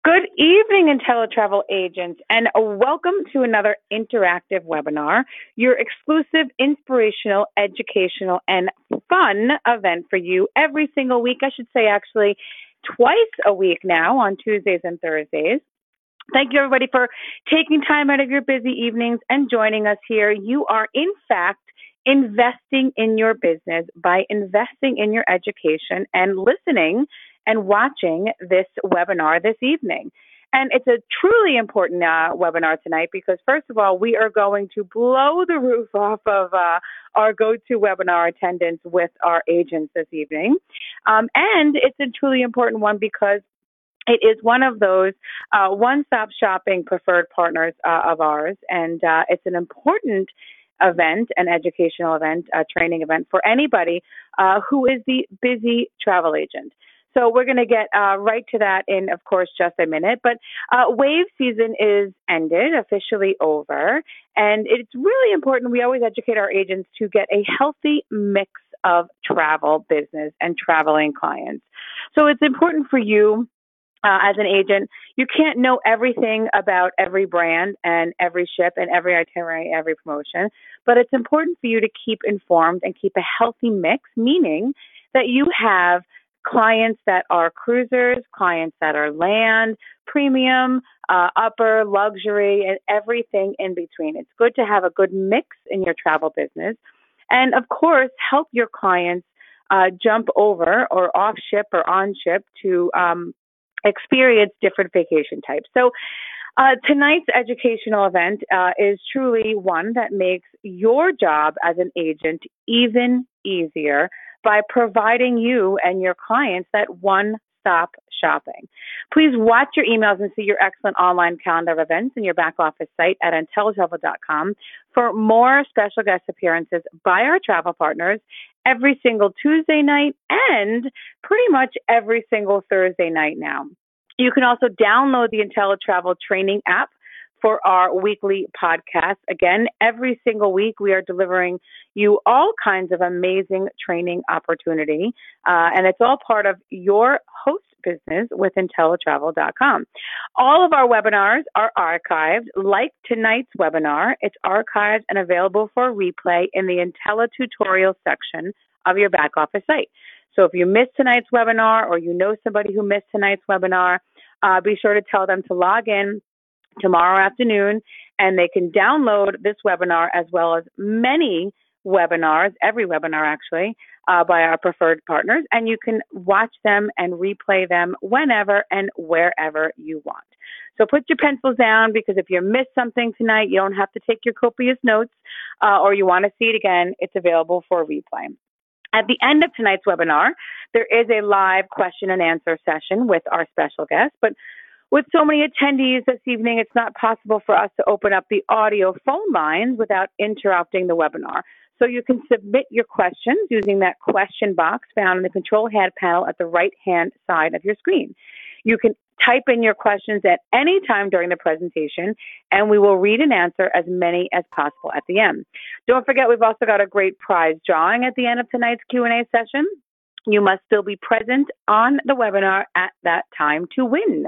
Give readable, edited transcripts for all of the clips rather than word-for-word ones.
Good evening, IntelliTravel agents, and welcome to another interactive webinar, your exclusive, inspirational, educational, and fun event for you every single week. I should say, actually, twice a week now on Tuesdays and Thursdays. Thank you, everybody, for taking time out of your busy evenings and joining us here. You are, in fact, investing in your business by investing in your education and listening and watching this webinar this evening. And it's a truly important webinar tonight because, first of all, we are going to blow the roof off of our GoToWebinar attendance with our agents this evening. And it's a truly important one because it is one of those one-stop shopping preferred partners of ours, and it's an important event, an educational event, a training event for anybody who is the busy travel agent. So we're going to get right to that in, of course, just a minute. But wave season is ended, officially over, and it's really important. We always educate our agents to get a healthy mix of travel business and traveling clients. So it's important for you as an agent. You can't know everything about every brand and every ship and every itinerary, every promotion, but it's important for you to keep informed and keep a healthy mix, meaning that you have clients that are cruisers, clients that are land, premium, upper, luxury, and everything in between. It's good to have a good mix in your travel business. And of course, help your clients jump over or off ship or on ship to experience different vacation types. So tonight's educational event is truly one that makes your job as an agent even easier by providing you and your clients that one-stop shopping. Please watch your emails and see your excellent online calendar of events in your back office site at IntelliTravel.com for more special guest appearances by our travel partners every single Tuesday night and pretty much every single Thursday night now. You can also download the IntelliTravel training app for our weekly podcast. Again, every single week we are delivering you all kinds of amazing training opportunity, and it's all part of your host business with IntelliTravel.com. All of our webinars are archived, like tonight's webinar. It's archived and available for replay in the IntelliTutorial section of your back office site. So if you missed tonight's webinar or you know somebody who missed tonight's webinar, be sure to tell them to log in tomorrow afternoon, and they can download this webinar as well as many webinars, every webinar actually, by our preferred partners, and you can watch them and replay them whenever and wherever you want. So put your pencils down, because if you missed something tonight, you don't have to take your copious notes, or you want to see it again, it's available for replay. At the end of tonight's webinar, there is a live question and answer session with our special guest, but with so many attendees this evening, it's not possible for us to open up the audio phone lines without interrupting the webinar. So you can submit your questions using that question box found in the control head panel at the right-hand side of your screen. You can type in your questions at any time during the presentation, and we will read and answer as many as possible at the end. Don't forget, we've also got a great prize drawing at the end of tonight's Q&A session. You must still be present on the webinar at that time to win.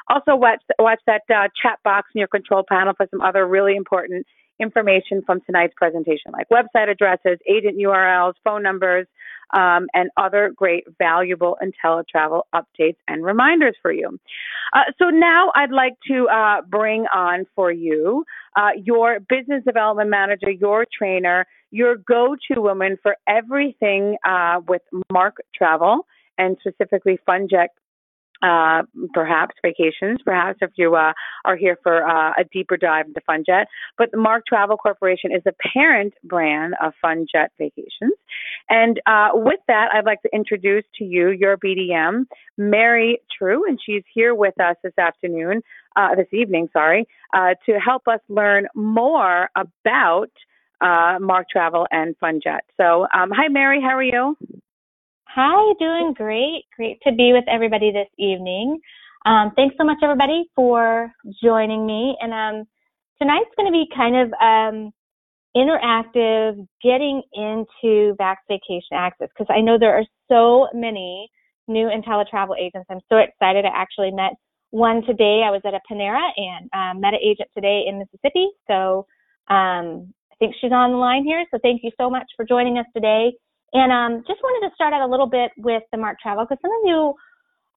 Also, watch that chat box in your control panel for some other really important information from tonight's presentation, like website addresses, agent URLs, phone numbers, and other great, valuable IntelliTravel updates and reminders for you. So now I'd like to bring on for you your business development manager, your trainer, your go-to woman for everything with Mark Travel, and specifically FunJet, perhaps vacations, perhaps if you are here for a deeper dive into FunJet. But the Mark Travel Corporation is the parent brand of FunJet Vacations. And with that, I'd like to introduce to you your BDM, Mary True, and she's here with us this evening, to help us learn more about Mark Travel and FunJet. So, hi, Mary, how are you? Hi, doing great. Great to be with everybody this evening. Thanks so much, everybody, for joining me. And tonight's going to be kind of interactive, getting into Vax Vacation Access, because I know there are so many new IntelliTravel agents. I'm so excited. I actually met one today. I was at a Panera and met an agent today in Mississippi. So I think she's on the line here. So thank you so much for joining us today. And just wanted to start out a little bit with the Mark Travel, because some of you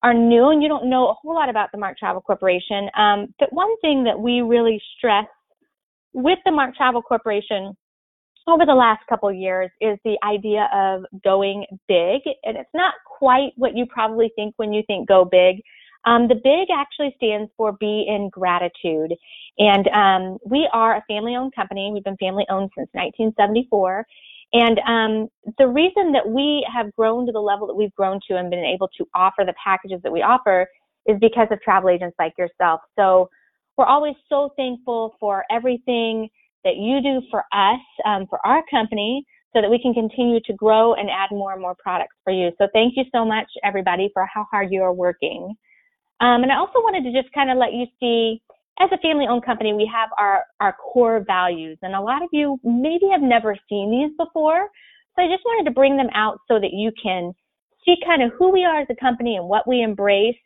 are new and you don't know a whole lot about the Mark Travel Corporation. But one thing that we really stress with the Mark Travel Corporation over the last couple of years is the idea of going big. And it's not quite what you probably think when you think go big. The big actually stands for be in gratitude. And we are a family-owned company. We've been family-owned since 1974. And the reason that we have grown to the level that we've grown to and been able to offer the packages that we offer is because of travel agents like yourself. So we're always so thankful for everything that you do for us, for our company, so that we can continue to grow and add more and more products for you. So thank you so much, everybody, for how hard you are working. And I also wanted to just kind of let you see, as a family-owned company, we have our core values. And a lot of you maybe have never seen these before. So I just wanted to bring them out so that you can see kind of who we are as a company and what we embrace.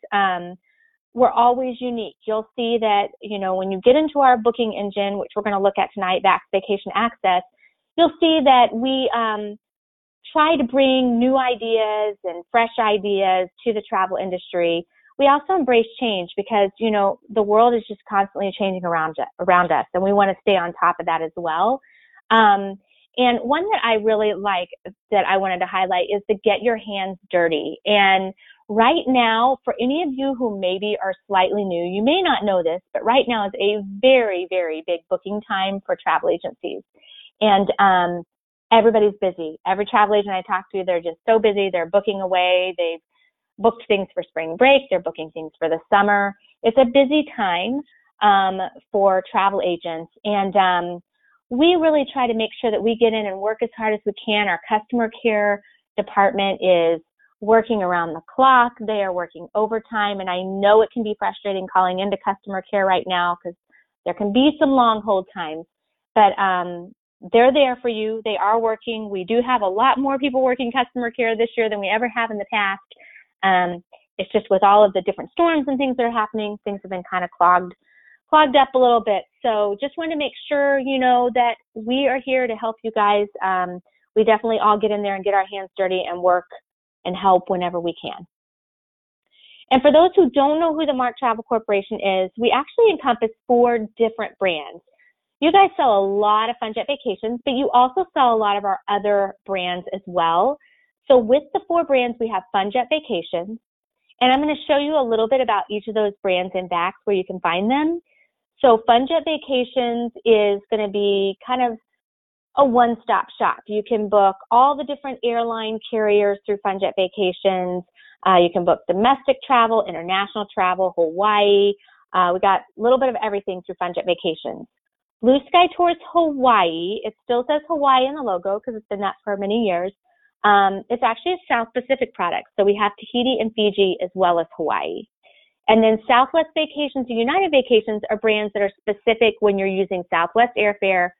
We're always unique. You'll see that, you know, when you get into our booking engine, which we're going to look at tonight, Vax Vacation Access, you'll see that we try to bring new ideas and fresh ideas to the travel industry. We also embrace change because, you know, the world is just constantly changing around us, and we want to stay on top of that as well. And one that I really like that I wanted to highlight is the get your hands dirty. And right now, for any of you who maybe are slightly new, you may not know this, but right now is a very, very big booking time for travel agencies. And everybody's busy. Every travel agent I talk to, they're just so busy. They're booking away. They've booked things for spring break. They're booking things for the summer. It's a busy time for travel agents. And we really try to make sure that we get in and work as hard as we can. Our customer care department is working around the clock. They are working overtime. And I know it can be frustrating calling into customer care right now because there can be some long hold times. But they're there for you. They are working. We do have a lot more people working customer care this year than we ever have in the past. It's just with all of the different storms and things that are happening, things have been kind of clogged up a little bit. So just want to make sure, you know, that we are here to help you guys. We definitely all get in there and get our hands dirty and work and help whenever we can. And for those who don't know who the Mark Travel Corporation is, we actually encompass 4 different brands. You guys sell a lot of FunJet Vacations, but you also sell a lot of our other brands as well. So with the 4 brands, we have FunJet Vacations, and I'm going to show you a little bit about each of those brands in Vax where you can find them. So FunJet Vacations is going to be kind of a one-stop shop. You can book all the different airline carriers through FunJet Vacations. You can book domestic travel, international travel, Hawaii. We got a little bit of everything through FunJet Vacations. Blue Sky Tours Hawaii, it still says Hawaii in the logo because it's been that for many years. It's actually a South Pacific product. So we have Tahiti and Fiji as well as Hawaii. And then Southwest Vacations and United Vacations are brands that are specific when you're using Southwest airfare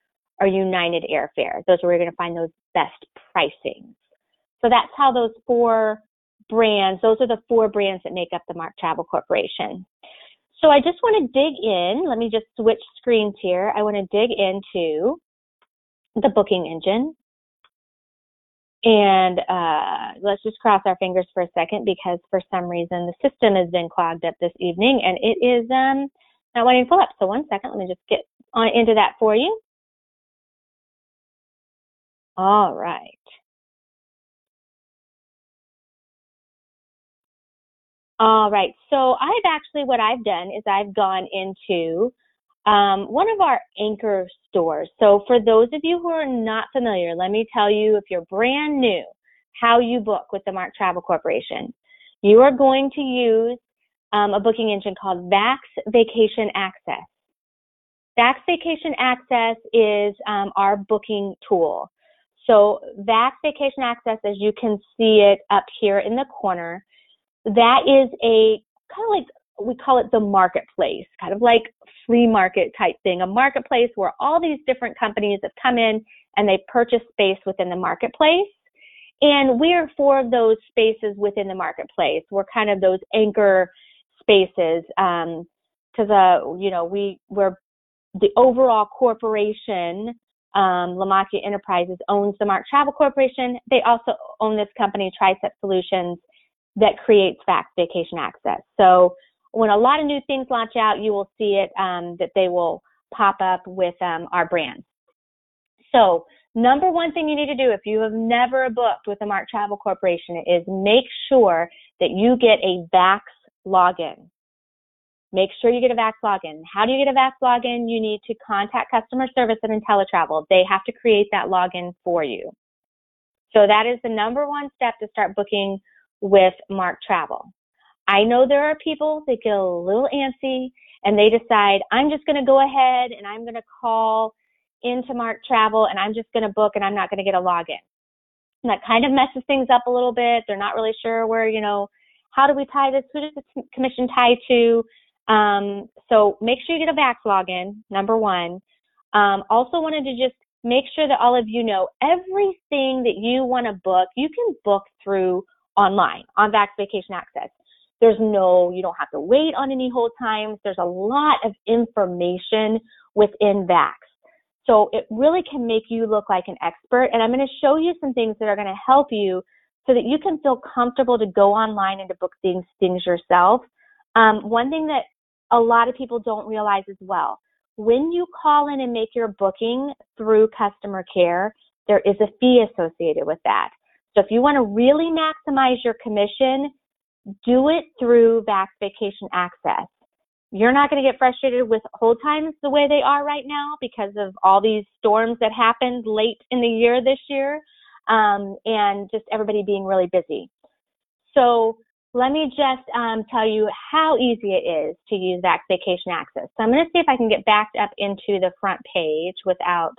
or United airfare. Those are where you're going to find those best pricing. So that's how those 4 brands, those are the 4 brands that make up the Mark Travel Corporation. So I just want to dig in. Let me just switch screens here. I want to dig into the booking engine. And let's just cross our fingers for a second because for some reason the system has been clogged up this evening and it is not wanting to pull up. So one second, let me just get on into that for you. All right. All right. So what I've done is I've gone into one of our anchor stores. So for those of you who are not familiar, let me tell you, if you're brand new, how you book with the Mark Travel Corporation. You are going to use a booking engine called Vax Vacation Access. Vax Vacation Access is our booking tool. So Vax Vacation Access, as you can see it up here in the corner, that is a kind of like, we call it the marketplace, kind of like flea market type thing, a marketplace where all these different companies have come in and they purchase space within the marketplace. And we are 4 of those spaces within the marketplace. We're kind of those anchor spaces, because we're the overall corporation. Lamakia Enterprises owns the Mark Travel Corporation. They also own this company, Tricep Solutions, that creates Vax Vacation Access. So when a lot of new things launch out, you will see it, that they will pop up with our brands. So number one thing you need to do if you have never booked with the Mark Travel Corporation is make sure that you get a Vax login. Make sure you get a Vax login. How do you get a Vax login? You need to contact customer service at IntelliTravel. They have to create that login for you. So that is the number one step to start booking with Mark Travel. I know there are people that get a little antsy and they decide, I'm just going to go ahead and I'm going to call into Mark Travel and I'm just going to book and I'm not going to get a login. And that kind of messes things up a little bit. They're not really sure where, how do we tie this? Who does the commission tie to? So make sure you get a Vax login, number one. Also wanted to just make sure that all of you know everything that you want to book, you can book through online on Vax Vacation Access. You don't have to wait on any hold times. There's a lot of information within Vax. So it really can make you look like an expert. And I'm going to show you some things that are going to help you so that you can feel comfortable to go online and to book things yourself. One thing that a lot of people don't realize as well, when you call in and make your booking through customer care, there is a fee associated with that. So if you want to really maximize your commission, do it through Vax Vacation Access. You're not going to get frustrated with hold times the way they are right now because of all these storms that happened late in the year this year, and just everybody being really busy. So let me just tell you how easy it is to use Vax Vacation Access. So I'm going to see if I can get backed up into the front page without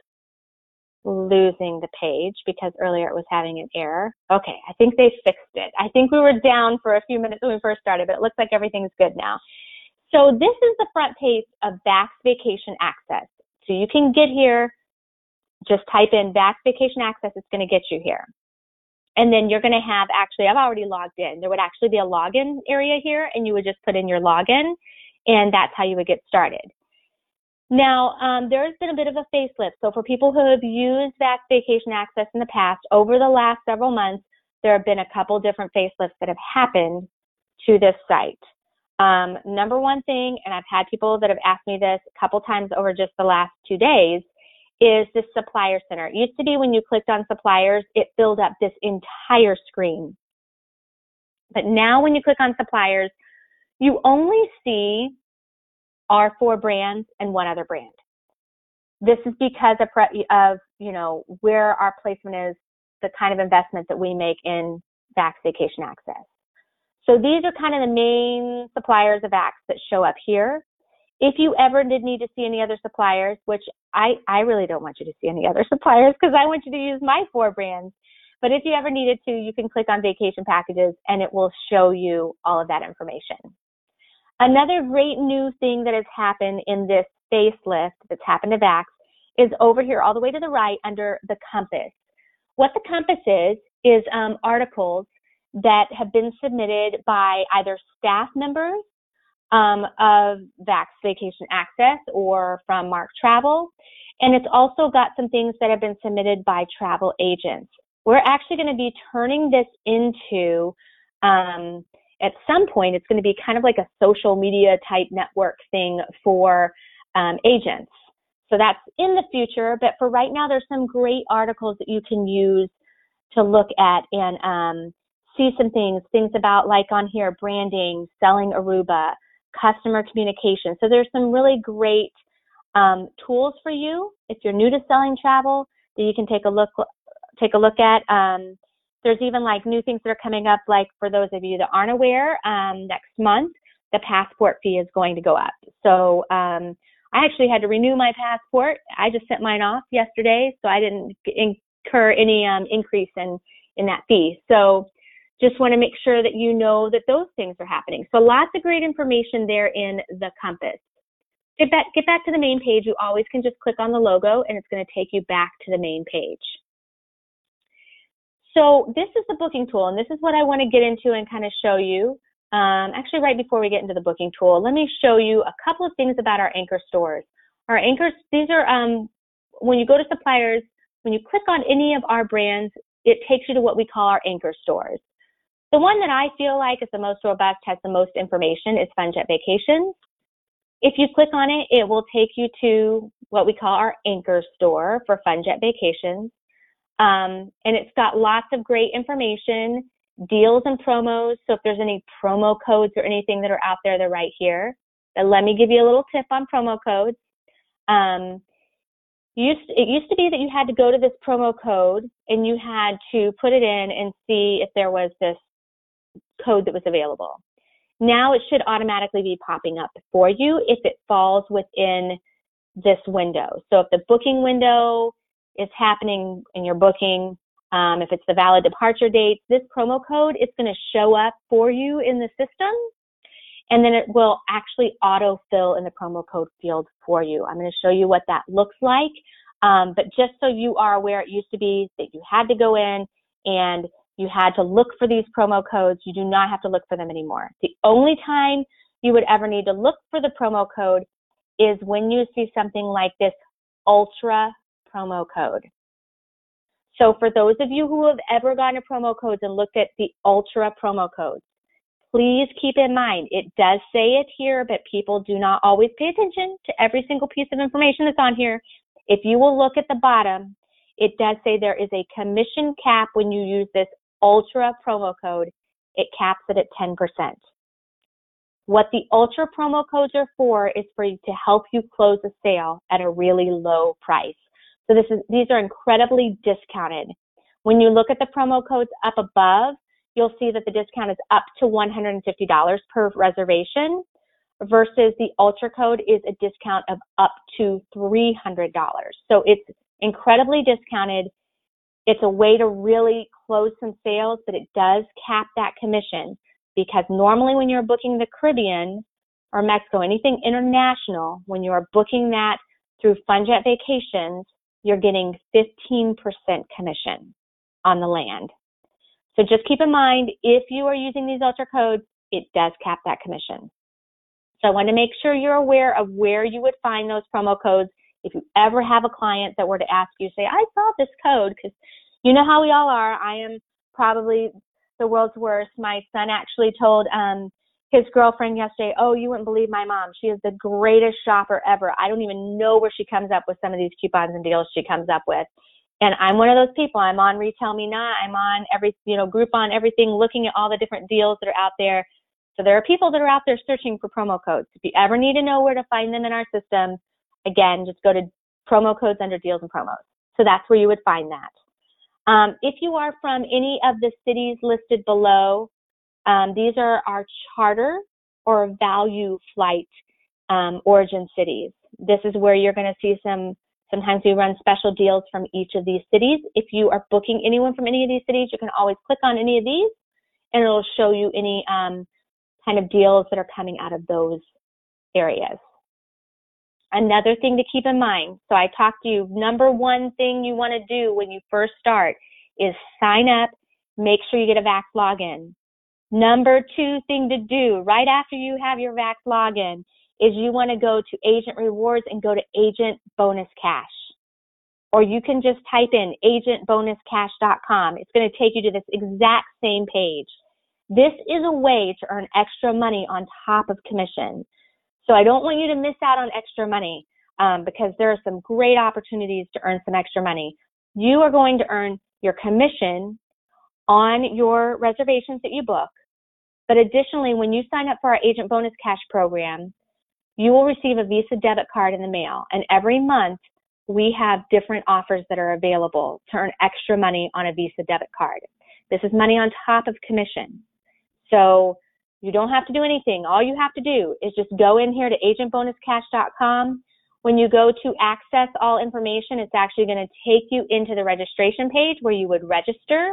losing the page because earlier it was having an error. Okay, I think they fixed it. I think we were down for a few minutes when we first started, but it looks like everything's good now. So this is the front page of Vax Vacation Access. So you can get here, just type in Vax Vacation Access, it's going to get you here. And then you're going to have, actually, I've already logged in. There would actually be a login area here, and you would just put in your login, and that's how you would get started. Now, there's been a bit of a facelift. So for people who have used Vax Vacation Access in the past, over the last several months, there have been a couple different facelifts that have happened to this site. Number one thing, and I've had people that have asked me this a couple times over just the last 2 days, is the supplier center. It used to be when you clicked on suppliers, it filled up this entire screen. But now when you click on suppliers, you only see our 4 brands and one other brand. This is because of where our placement is, the kind of investment that we make in Vax Vacation Access. So these are kind of the main suppliers of Vax that show up here. If you ever did need to see any other suppliers, which I really don't want you to see any other suppliers because I want you to use my 4 brands. But if you ever needed to, you can click on vacation packages and it will show you all of that information. Another great new thing that has happened in this facelift that's happened to Vax is over here all the way to the right under the Compass. What the Compass is articles that have been submitted by either staff members of Vax Vacation Access or from Mark Travel. And it's also got some things that have been submitted by travel agents. We're actually going to be turning this into, at some point, it's going to be kind of like a social media type network thing for agents. So that's in the future, but for right now, there's some great articles that you can use to look at and see some things about, like on here, branding, selling Aruba, customer communication. So there's some really great tools for you if you're new to selling travel that you can take a look at. There's even like new things that are coming up, like for those of you that aren't aware, next month, the passport fee is going to go up. So I actually had to renew my passport. I just sent mine off yesterday, so I didn't incur any increase in that fee. So just want to make sure that you know that those things are happening. So lots of great information there in the Compass. Get back to the main page. You always can just click on the logo and it's going to take you back to the main page. So this is the booking tool, and this is what I want to get into and kind of show you actually right before we get into the booking tool, let me show you a couple of things about our anchor stores. Our anchors, these are, when you go to suppliers, when you click on any of our brands, it takes you to what we call our anchor stores. The one that I feel like is the most robust, has the most information, is FunJet Vacations. If you click on it, it will take you to what we call our anchor store for FunJet Vacations. And it's got lots of great information, deals and promos. So if there's any promo codes or anything that are out there, they're right here. But let me give you a little tip on promo codes. It used to be that you had to go to this promo code and you had to put it in and see if there was this code that was available. Now it should automatically be popping up for you if it falls within this window. So if the booking window is happening in your booking, if it's the valid departure date, this promo code is going to show up for you in the system, and then it will actually autofill in the promo code field for you. I'm going to show you what that looks like, but just so you are aware, it used to be that you had to go in and you had to look for these promo codes. You do not have to look for them anymore. The only time you would ever need to look for the promo code is when you see something like this Ultra promo code. So for those of you who have ever gotten a promo codes and looked at the Ultra promo codes, please keep in mind, it does say it here, but people do not always pay attention to every single piece of information that's on here. If you will look at the bottom, it does say there is a commission cap when you use this Ultra promo code. It caps it at 10%. What the Ultra promo codes are for is for you to help you close a sale at a really low price. So these are incredibly discounted. When you look at the promo codes up above, you'll see that the discount is up to $150 per reservation versus the Ultra code is a discount of up to $300. So it's incredibly discounted. It's a way to really close some sales, but it does cap that commission because normally when you're booking the Caribbean or Mexico, anything international, when you are booking that through FunJet Vacations, you're getting 15% commission on the land. So just keep in mind, if you are using these Ultra codes, it does cap that commission. So I want to make sure you're aware of where you would find those promo codes. If you ever have a client that were to ask you, say, I saw this code, because you know how we all are. I am probably the world's worst. My son actually told his girlfriend yesterday, oh, you wouldn't believe my mom. She is the greatest shopper ever. I don't even know where she comes up with some of these coupons and deals she comes up with. And I'm one of those people. I'm on Retail Me Not. I'm on every, Groupon, everything, looking at all the different deals that are out there. So there are people that are out there searching for promo codes. If you ever need to know where to find them in our system, again, just go to promo codes under deals and promos. So that's where you would find that. If you are from any of the cities listed below, these are our charter or value flight origin cities. This is where you're going to see sometimes we run special deals from each of these cities. If you are booking anyone from any of these cities, you can always click on any of these and it'll show you any kind of deals that are coming out of those areas. Another thing to keep in mind, so I talked to you, number one thing you want to do when you first start is sign up, make sure you get a Vax login. Number two thing to do right after you have your Vax login is you want to go to Agent Rewards and go to Agent Bonus Cash. Or you can just type in agentbonuscash.com. It's going to take you to this exact same page. This is a way to earn extra money on top of commission. So I don't want you to miss out on extra money because there are some great opportunities to earn some extra money. You are going to earn your commission on your reservations that you book. But additionally, when you sign up for our Agent Bonus Cash program, you will receive a Visa debit card in the mail. And every month, we have different offers that are available to earn extra money on a Visa debit card. This is money on top of commission. So you don't have to do anything. All you have to do is just go in here to agentbonuscash.com. When you go to access all information, it's actually going to take you into the registration page where you would register.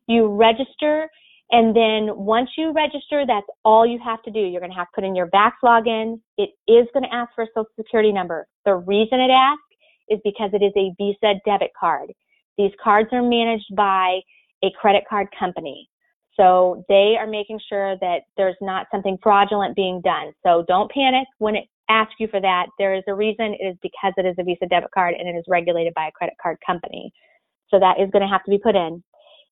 You register, and then once you register, that's all you have to do. You're going to have to put in your Vax login. It is going to ask for a Social Security number. The reason it asks is because it is a Visa debit card. These cards are managed by a credit card company. So they are making sure that there's not something fraudulent being done. So don't panic when it asks you for that. There is a reason. It is because it is a Visa debit card and it is regulated by a credit card company. So that is going to have to be put in.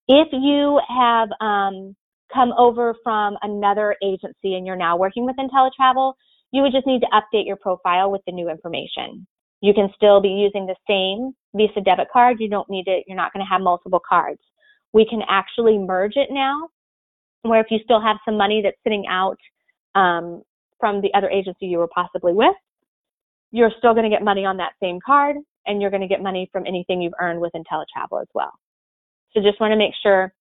If you have come over from another agency and you're now working with IntelliTravel, you would just need to update your profile with the new information. You can still be using the same Visa debit card. You don't need it. You're not going to have multiple cards. We can actually merge it now, where if you still have some money that's sitting out from the other agency you were possibly with, you're still going to get money on that same card, and you're going to get money from anything you've earned with IntelliTravel as well. So just want to make sure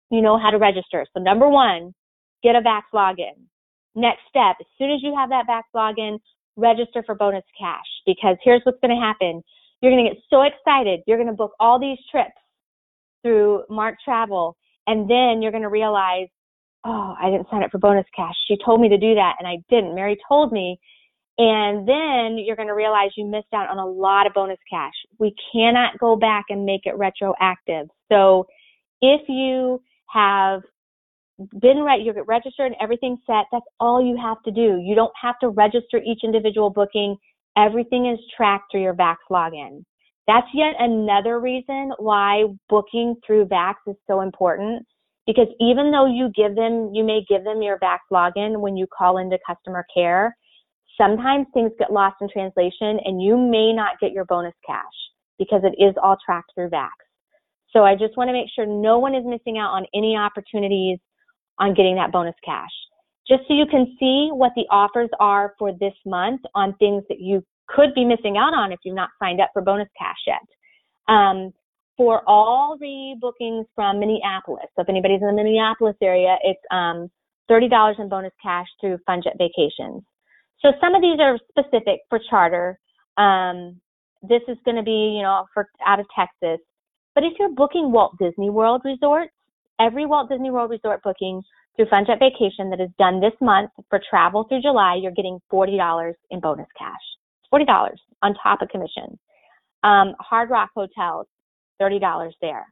you know how to register. So number one, get a Vax login. Next step, as soon as you have that Vax login, register for bonus cash, because here's what's going to happen. You're going to get so excited. You're going to book all these trips through Mark Travel, and then you're going to realize, oh, I didn't sign up for bonus cash. She told me to do that, and I didn't. Mary told me. And then you're going to realize you missed out on a lot of bonus cash. We cannot go back and make it retroactive. So if you have you're registered and everything's set, that's all you have to do. You don't have to register each individual booking. Everything is tracked through your Vax login. That's yet another reason why booking through Vax is so important, because even though you may give them your Vax login when you call into customer care, sometimes things get lost in translation and you may not get your bonus cash because it is all tracked through Vax. So I just want to make sure no one is missing out on any opportunities on getting that bonus cash. Just so you can see what the offers are for this month on things that you could be missing out on if you've not signed up for bonus cash yet. For all rebookings from Minneapolis, so if anybody's in the Minneapolis area, it's $30 in bonus cash through FunJet Vacations. So some of these are specific for charter. This is going to be, for out of Texas. But if you're booking Walt Disney World resorts, every Walt Disney World resort booking through FunJet Vacation that is done this month for travel through July, you're getting $40 in bonus cash. $40 on top of commission. Hard Rock hotels, $30 there.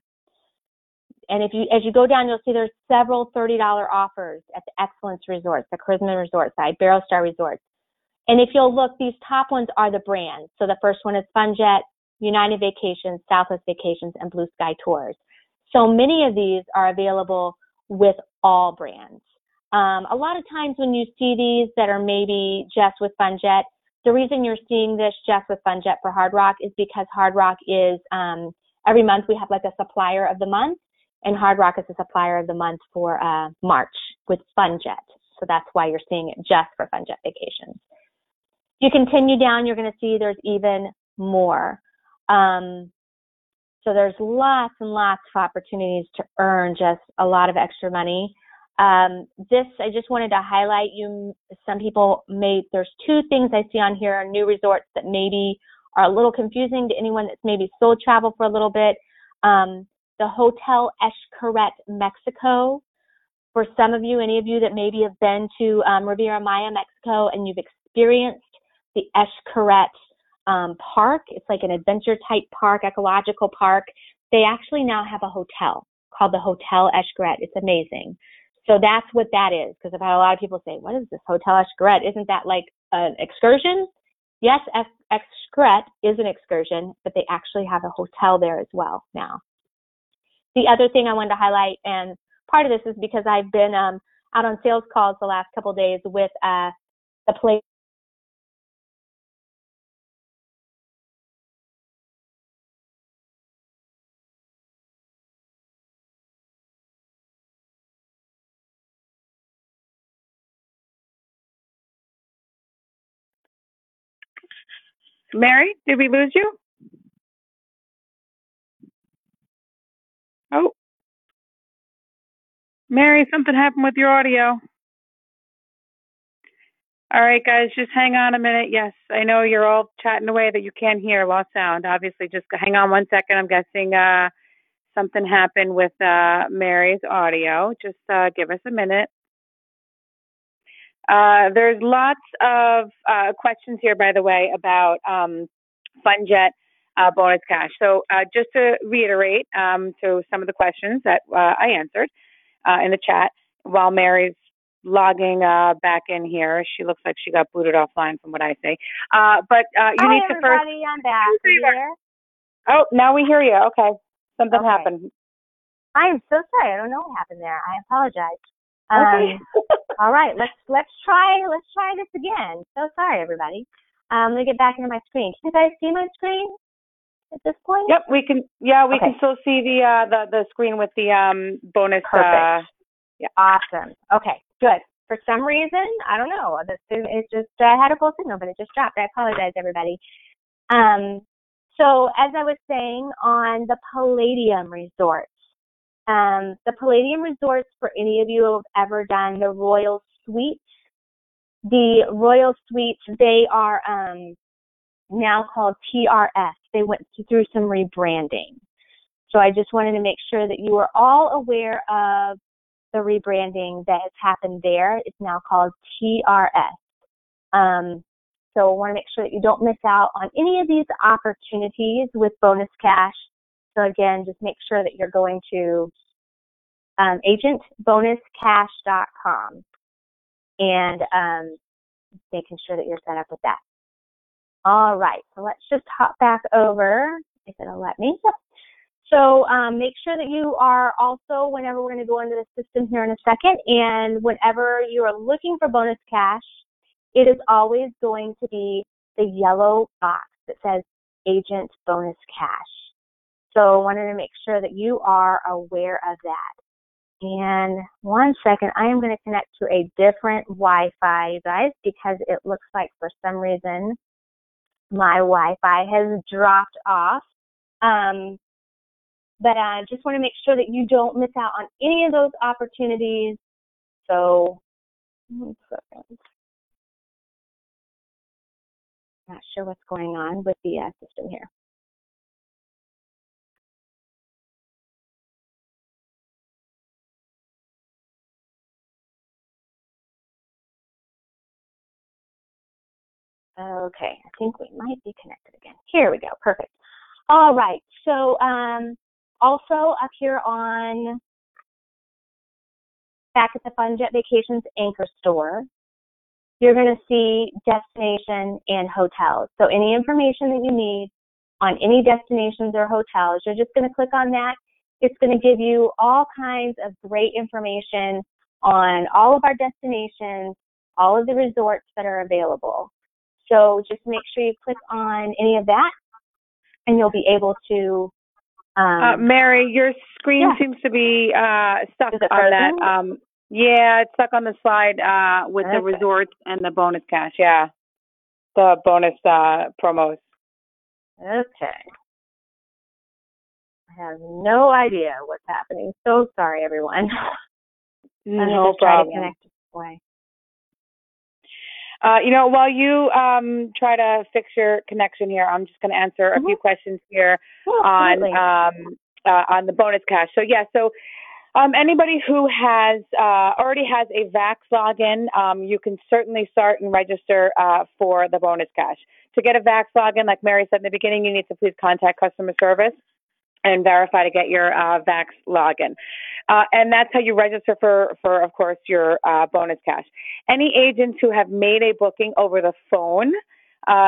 And as you go down, you'll see there's several $30 offers at the Excellence Resorts, the Charisma Resorts, the Iberostar Resorts. And if you'll look, these top ones are the brands. So the first one is FunJet, United Vacations, Southwest Vacations, and Blue Sky Tours. So many of these are available with all brands. A lot of times when you see these that are maybe just with FunJet, the reason you're seeing this just with FunJet for Hard Rock is because Hard Rock is, every month we have like a supplier of the month, and Hard Rock is a supplier of the month for March with FunJet. So that's why you're seeing it just for FunJet Vacations. If you continue down, you're going to see there's even more. So there's lots and lots of opportunities to earn just a lot of extra money. I just wanted to highlight some people there's two things I see on here, new resorts that maybe are a little confusing to anyone that's maybe sold travel for a little bit. The Hotel Xcaret, Mexico. For some of you, any of you that maybe have been to Riviera Maya, Mexico, and you've experienced the Xcaret park, it's like an adventure type park, ecological park. They actually now have a hotel called the Hotel Xcaret. It's amazing. So that's what that is, because I've had a lot of people say, what is this Hotel Xcaret? Isn't that like an excursion? Yes, Xcaret is an excursion, but they actually have a hotel there as well now. The other thing I wanted to highlight, and part of this is because I've been out on sales calls the last couple of days with the place. Mary, did we lose you? Oh, Mary, something happened with your audio. All right, guys, just hang on a minute. Yes, I know you're all chatting away that you can't hear, lost sound. Obviously, just hang on 1 second. I'm guessing something happened with Mary's audio. Just give us a minute. There's lots of questions here, by the way, about FunJet bonus cash. So just to reiterate, so some of the questions that I answered. in the chat while Mary's logging back in here. She looks like she got booted offline from what I say. But you Hi, need to first. everybody. I'm back. Are you there? Oh, now we hear you. Okay. Something Okay. happened. I am so sorry. I don't know what happened there. I apologize. Okay. All right. Let's try this again. So sorry, everybody. Let me get back into my screen. Can you guys see my screen at this point? Yep, we can. Yeah, we Okay. can still see the screen with the bonus. Perfect. Yeah. Awesome. Okay. Good. For some reason, I don't know. It's just I had a full signal, but it just dropped. I apologize, everybody. So as I was saying, on the Palladium resorts, the Palladium resorts, for any of you who have ever done the Royal Suites, they are now called TRS. They went through some rebranding. So I just wanted to make sure that you are all aware of the rebranding that has happened there. It's now called TRS. So I want to make sure that you don't miss out on any of these opportunities with Bonus Cash. So again, just make sure that you're going to agentbonuscash.com and making sure that you're set up with that. All right, so let's just hop back over, if it'll let me. Yep. So make sure that you are also, whenever we're going to go into the system here in a second, and whenever you are looking for Bonus Cash, it is always going to be the yellow box that says Agent Bonus Cash. So I wanted to make sure that you are aware of that. And 1 second, I am going to connect to a different Wi-Fi, you guys, because it looks like for some reason my Wi-Fi has dropped off. But I just want to make sure that you don't miss out on any of those opportunities. So, 1 second. Not sure what's going on with the system here. Okay, I think we might be connected again. Here we go, perfect. All right, so also up here on back at the FunJet Vacations Anchor Store, you're going to see destination and hotels. So any information that you need on any destinations or hotels, you're just going to click on that. It's going to give you all kinds of great information on all of our destinations, all of the resorts that are available. So just make sure you click on any of that, and you'll be able to. Mary, your screen seems to be stuck on that. Yeah, it's stuck on the slide with the resorts and the bonus cash. Yeah, the bonus promos. Okay. I have no idea what's happening. So sorry, everyone. No problem. Try to connect this way. While you try to fix your connection here, I'm just going to answer a few questions here on the bonus cash. So anybody who has already has a Vax login, you can certainly start and register for the bonus cash. To get a Vax login, like Mary said in the beginning, you need to please contact customer service and verify to get your Vax login. And that's how you register for of course, your bonus cash. Any agents who have made a booking over the phone,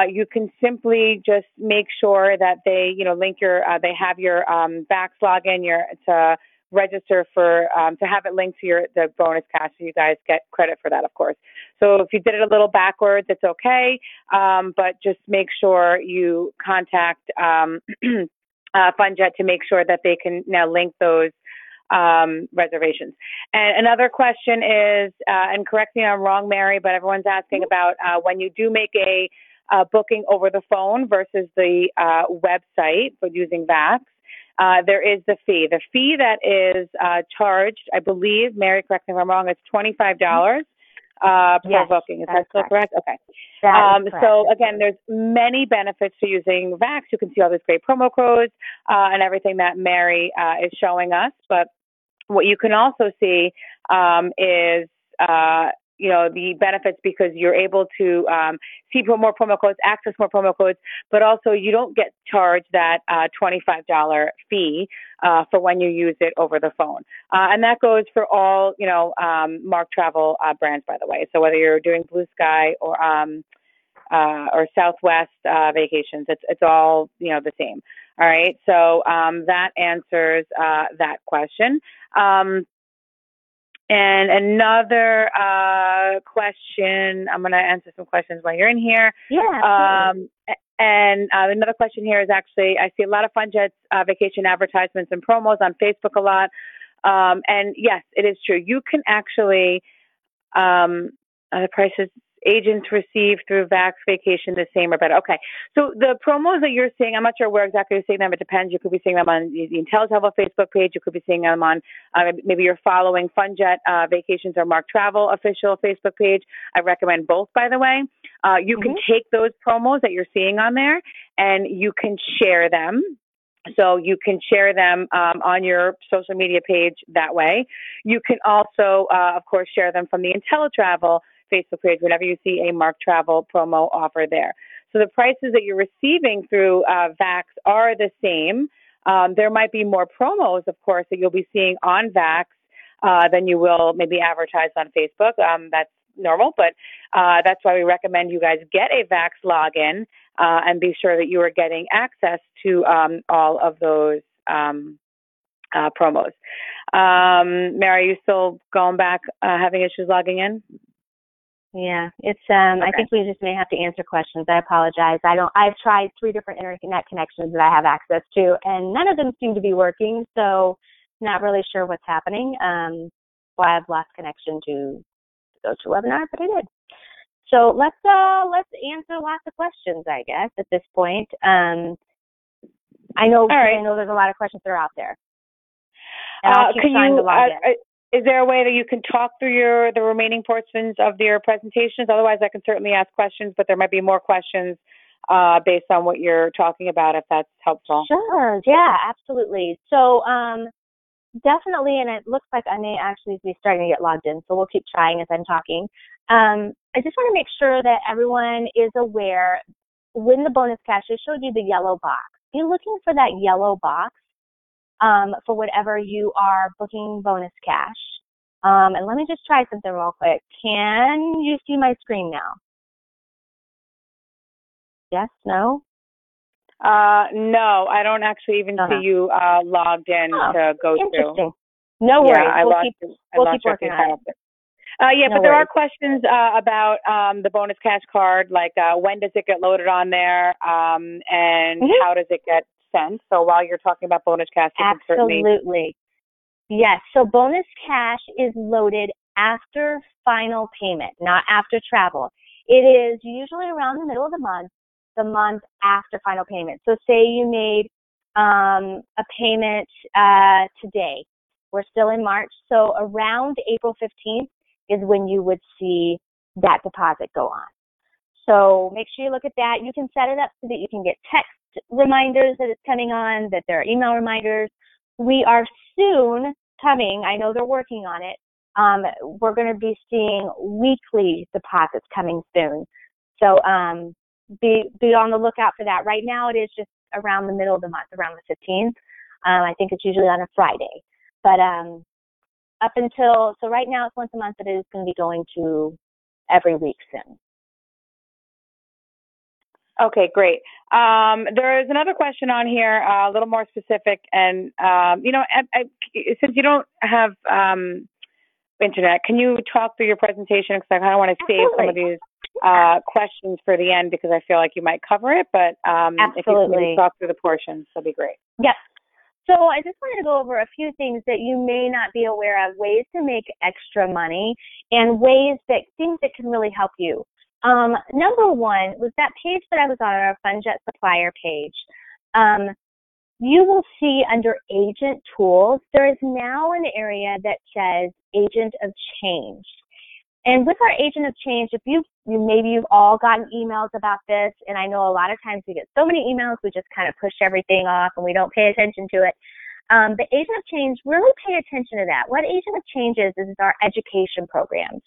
you can simply just make sure that they, link they have your Vax login, to register for, to have it linked to the bonus cash, so you guys get credit for that, of course. So if you did it a little backwards, it's okay, but just make sure you contact FunJet to make sure that they can now link those reservations. And another question is, and correct me if I'm wrong, Mary, but everyone's asking about when you do make a booking over the phone versus the website for using Vax, there is the fee. The fee that is charged, I believe, Mary, correct me if I'm wrong, it's $25 per booking. Is that still correct? Okay. That is correct. So again, there's many benefits to using Vax. You can see all these great promo codes and everything that Mary is showing us. But what you can also see is the benefits because you're able to see more promo codes, access more promo codes, but also you don't get charged that $25 fee for when you use it over the phone. And that goes for all, Mark Travel brands, by the way. So whether you're doing Blue Sky or Southwest vacations, it's all, the same. All right. So that answers that question. And another question, I'm going to answer some questions while you're in here. Yeah. And another question here is actually, I see a lot of FunJet vacation advertisements and promos on Facebook a lot. And yes, it is true. You can actually, the prices agents receive through Vax Vacation the same or better. Okay. So the promos that you're seeing, I'm not sure where exactly you're seeing them. It depends. You could be seeing them on the IntelliTravel Facebook page. You could be seeing them on maybe you're following FunJet Vacations or Mark Travel official Facebook page. I recommend both, by the way. You can take those promos that you're seeing on there and you can share them. So you can share them on your social media page that way. You can also, of course, share them from the IntelliTravel Facebook page whenever you see a Mark Travel promo offer there. So the prices that you're receiving through Vax are the same. There might be more promos, of course, that you'll be seeing on Vax than you will maybe advertise on Facebook. That's normal, but that's why we recommend you guys get a Vax login and be sure that you are getting access to all of those promos. Mary, are you still going back, having issues logging in? Yeah, it's okay. I think we just may have to answer questions. I apologize. I've tried 3 different internet connections that I have access to, and none of them seem to be working, so not really sure what's happening. Why I've lost connection to go to webinar, but I did. So let's answer lots of questions, I guess, at this point. I know there's a lot of questions that are out there. And I'll keep trying to log in. Is there a way that you can talk through the remaining portions of your presentations? Otherwise, I can certainly ask questions, but there might be more questions based on what you're talking about, if that's helpful. Sure. Yeah, absolutely. So definitely, and it looks like I may actually be starting to get logged in, so we'll keep trying as I'm talking. I just want to make sure that everyone is aware when the bonus cash, I showed you the yellow box. Be looking for that yellow box for whatever you are booking bonus cash. And let me just try something real quick. Can you see my screen now? Yes? No? No, I don't actually even see you logged in to go interesting. No worries. Yeah, we'll keep working on it. But there are questions about the bonus cash card, like when does it get loaded on there, and how does it get sent? So while you're talking about bonus cash, you can certainly... Absolutely. Yes. So bonus cash is loaded after final payment, not after travel. It is usually around the middle of the month after final payment. So say you made a payment today. We're still in March. So around April 15th is when you would see that deposit go on. So make sure you look at that. You can set it up so that you can get text reminders that it's coming on, that there are email reminders. We are soon coming. I know they're working on it. We're going to be seeing weekly deposits coming soon. So be on the lookout for that. Right now it is just around the middle of the month, around the 15th. I think it's usually on a Friday. But so right now it's once a month, but it is going to be going to every week soon. Okay, great. There is another question on here, a little more specific, and since you don't have internet, can you talk through your presentation? Because I kind of want to save some of these questions for the end because I feel like you might cover it. But if you can talk through the portions, that'd be great. Yes. So I just wanted to go over a few things that you may not be aware of, ways to make extra money, and things that can really help you. Number one was that page that I was on, our FunJet supplier page. You will see under Agent Tools, there is now an area that says Agent of Change. And with our Agent of Change, if maybe you've all gotten emails about this, and I know a lot of times we get so many emails, we just kind of push everything off and we don't pay attention to it. The Agent of Change, really pay attention to that. What Agent of Change is our education program.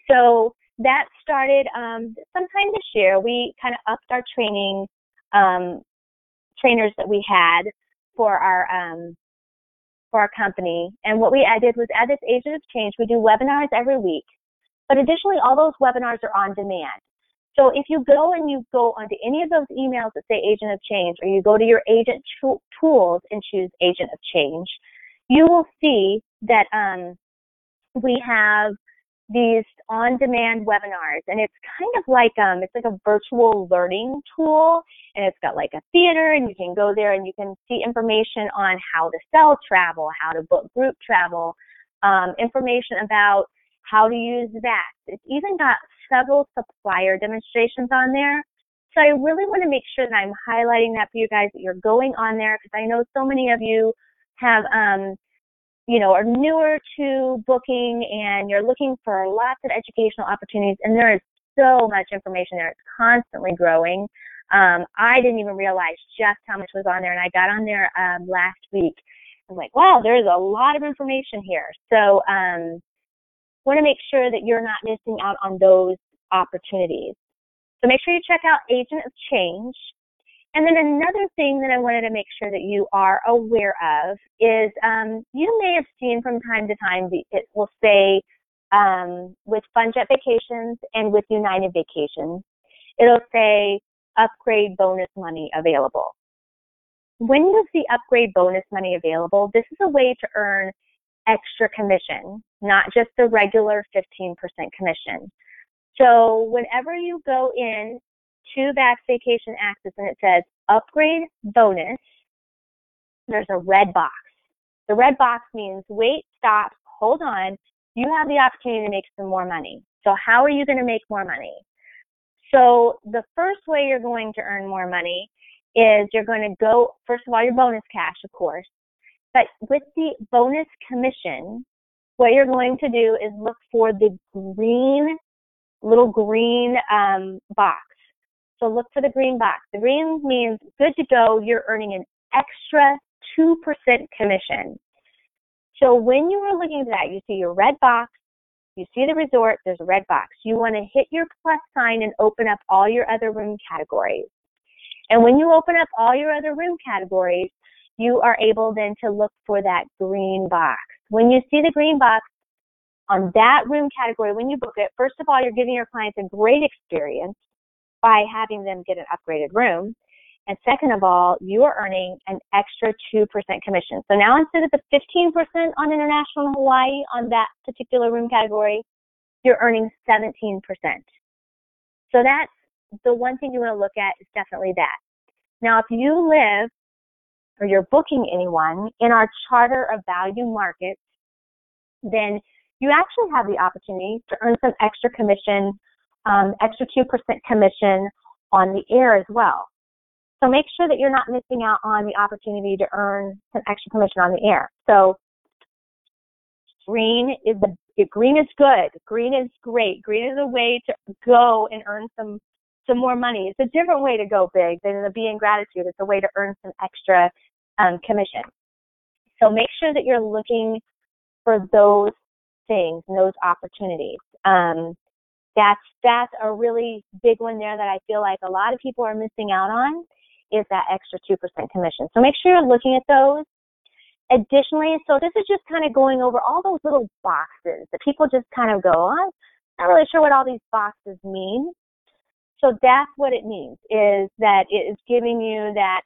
So that started sometime this year. We kind of upped our training trainers that we had for our company. And what I did was add this Agent of Change. We do webinars every week, but additionally, all those webinars are on demand. So if you go onto any of those emails that say Agent of Change, or you go to your agent tools and choose Agent of Change, you will see that we have these on-demand webinars, and it's kind of like it's like a virtual learning tool, and it's got like a theater, and you can go there and you can see information on how to sell travel, how to book group travel, information about how to use that. It's even got several supplier demonstrations on there. So I really want to make sure that I'm highlighting that for you guys, that you're going on there, because I know so many of you have are newer to booking and you're looking for lots of educational opportunities, and there is so much information there. It's constantly growing. I didn't even realize just how much was on there, and I got on there last week. I'm like, wow, there's a lot of information here. So want to make sure that you're not missing out on those opportunities. So make sure you check out Agent of Change. And then another thing that I wanted to make sure that you are aware of is you may have seen from time to time, it will say with FunJet Vacations and with United Vacations, it'll say upgrade bonus money available. When you see upgrade bonus money available, this is a way to earn extra commission, not just the regular 15% commission. So whenever you go in to Vax Vacation Access and it says upgrade bonus, there's a red box. The red box means wait, stop, hold on. You have the opportunity to make some more money. So how are you going to make more money? So the first way you're going to earn more money is you're going to go, first of all, your bonus cash, of course. But with the bonus commission, what you're going to do is look for the little green box. So look for the green box. The green means good to go. You're earning an extra 2% commission. So when you are looking at that, you see your red box, you see the resort, there's a red box. You want to hit your plus sign and open up all your other room categories. And when you open up all your other room categories, you are able then to look for that green box. When you see the green box on that room category, when you book it, first of all, you're giving your clients a great experience by having them get an upgraded room. And second of all, you are earning an extra 2% commission. So now instead of the 15% on international and Hawaii on that particular room category, you're earning 17%. So that's the one thing you want to look at is definitely that. Now, if you live or you're booking anyone in our charter of value markets, then you actually have the opportunity to earn some extra commission, extra 2% commission on the air as well. So make sure that you're not missing out on the opportunity to earn some extra commission on the air. So green is good. Green is great. Green is a way to go and earn some more money. It's a different way to go big than the Be in Gratitude. It's a way to earn some extra commission. So make sure that you're looking for those things and those opportunities. That's a really big one there that I feel like a lot of people are missing out on, is that extra 2% commission. So make sure you're looking at those. Additionally, so this is just kind of going over all those little boxes that people just kind of go, I'm not really sure what all these boxes mean. So that's what it means, is that it is giving you that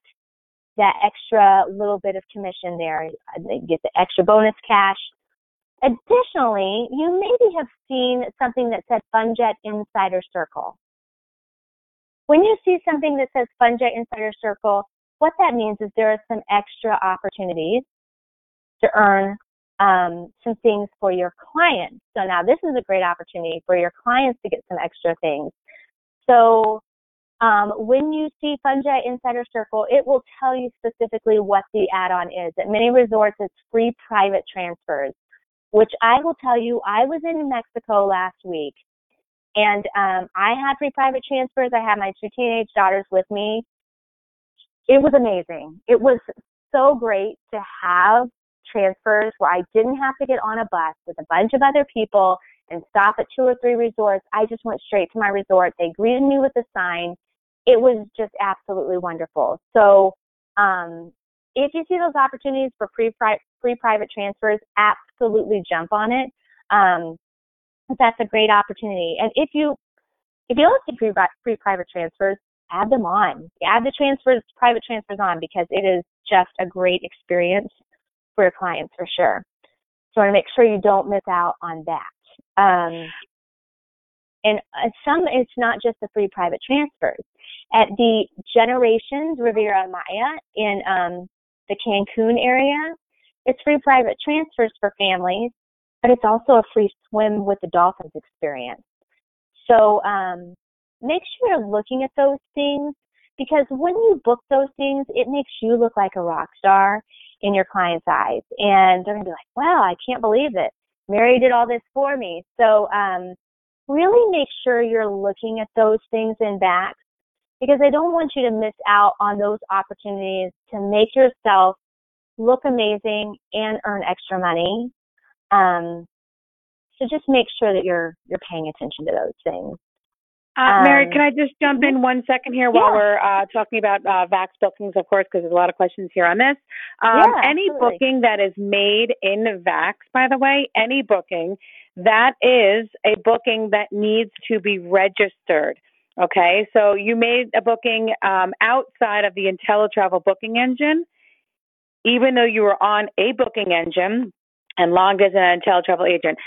extra little bit of commission there. You get the extra bonus cash. Additionally, you maybe have seen something that said FunJet Insider Circle. When you see something that says FunJet Insider Circle, what that means is there are some extra opportunities to earn some things for your clients. So now this is a great opportunity for your clients to get some extra things. So when you see FunJet Insider Circle, it will tell you specifically what the add-on is. At many resorts, it's free private transfers, which I will tell you, I was in Mexico last week, and I had free private transfers. I had my 2 teenage daughters with me. It was amazing. It was so great to have transfers where I didn't have to get on a bus with a bunch of other people and stop at 2 or 3 resorts. I just went straight to my resort. They greeted me with a sign. It was just absolutely wonderful. So if you see those opportunities for free private transfers, absolutely jump on it. That's a great opportunity. And if you don't see free private transfers, add them on. Add the private transfers on, because it is just a great experience for your clients for sure. So I want to make sure you don't miss out on that. And some, it's not just the free private transfers. At the Generations Riviera Maya in the Cancun area, it's free private transfers for families, but it's also a free swim with the dolphins experience. So make sure you're looking at those things, because when you book those things, it makes you look like a rock star in your client's eyes. And they're going to be like, wow, I can't believe it. Mary did all this for me. So really make sure you're looking at those things in Vax, because I don't want you to miss out on those opportunities to make yourself look amazing and earn extra money. So just make sure that you're paying attention to those things. Mary, can I just jump in 1 second here while we're talking about Vax bookings, of course, because there's a lot of questions here on this. Any booking that is made in Vax, by the way, any booking, that is a booking that needs to be registered. Okay, so you made a booking outside of the IntelliTravel booking engine, even though you were on a booking engine and logged as an IntelliTravel agent.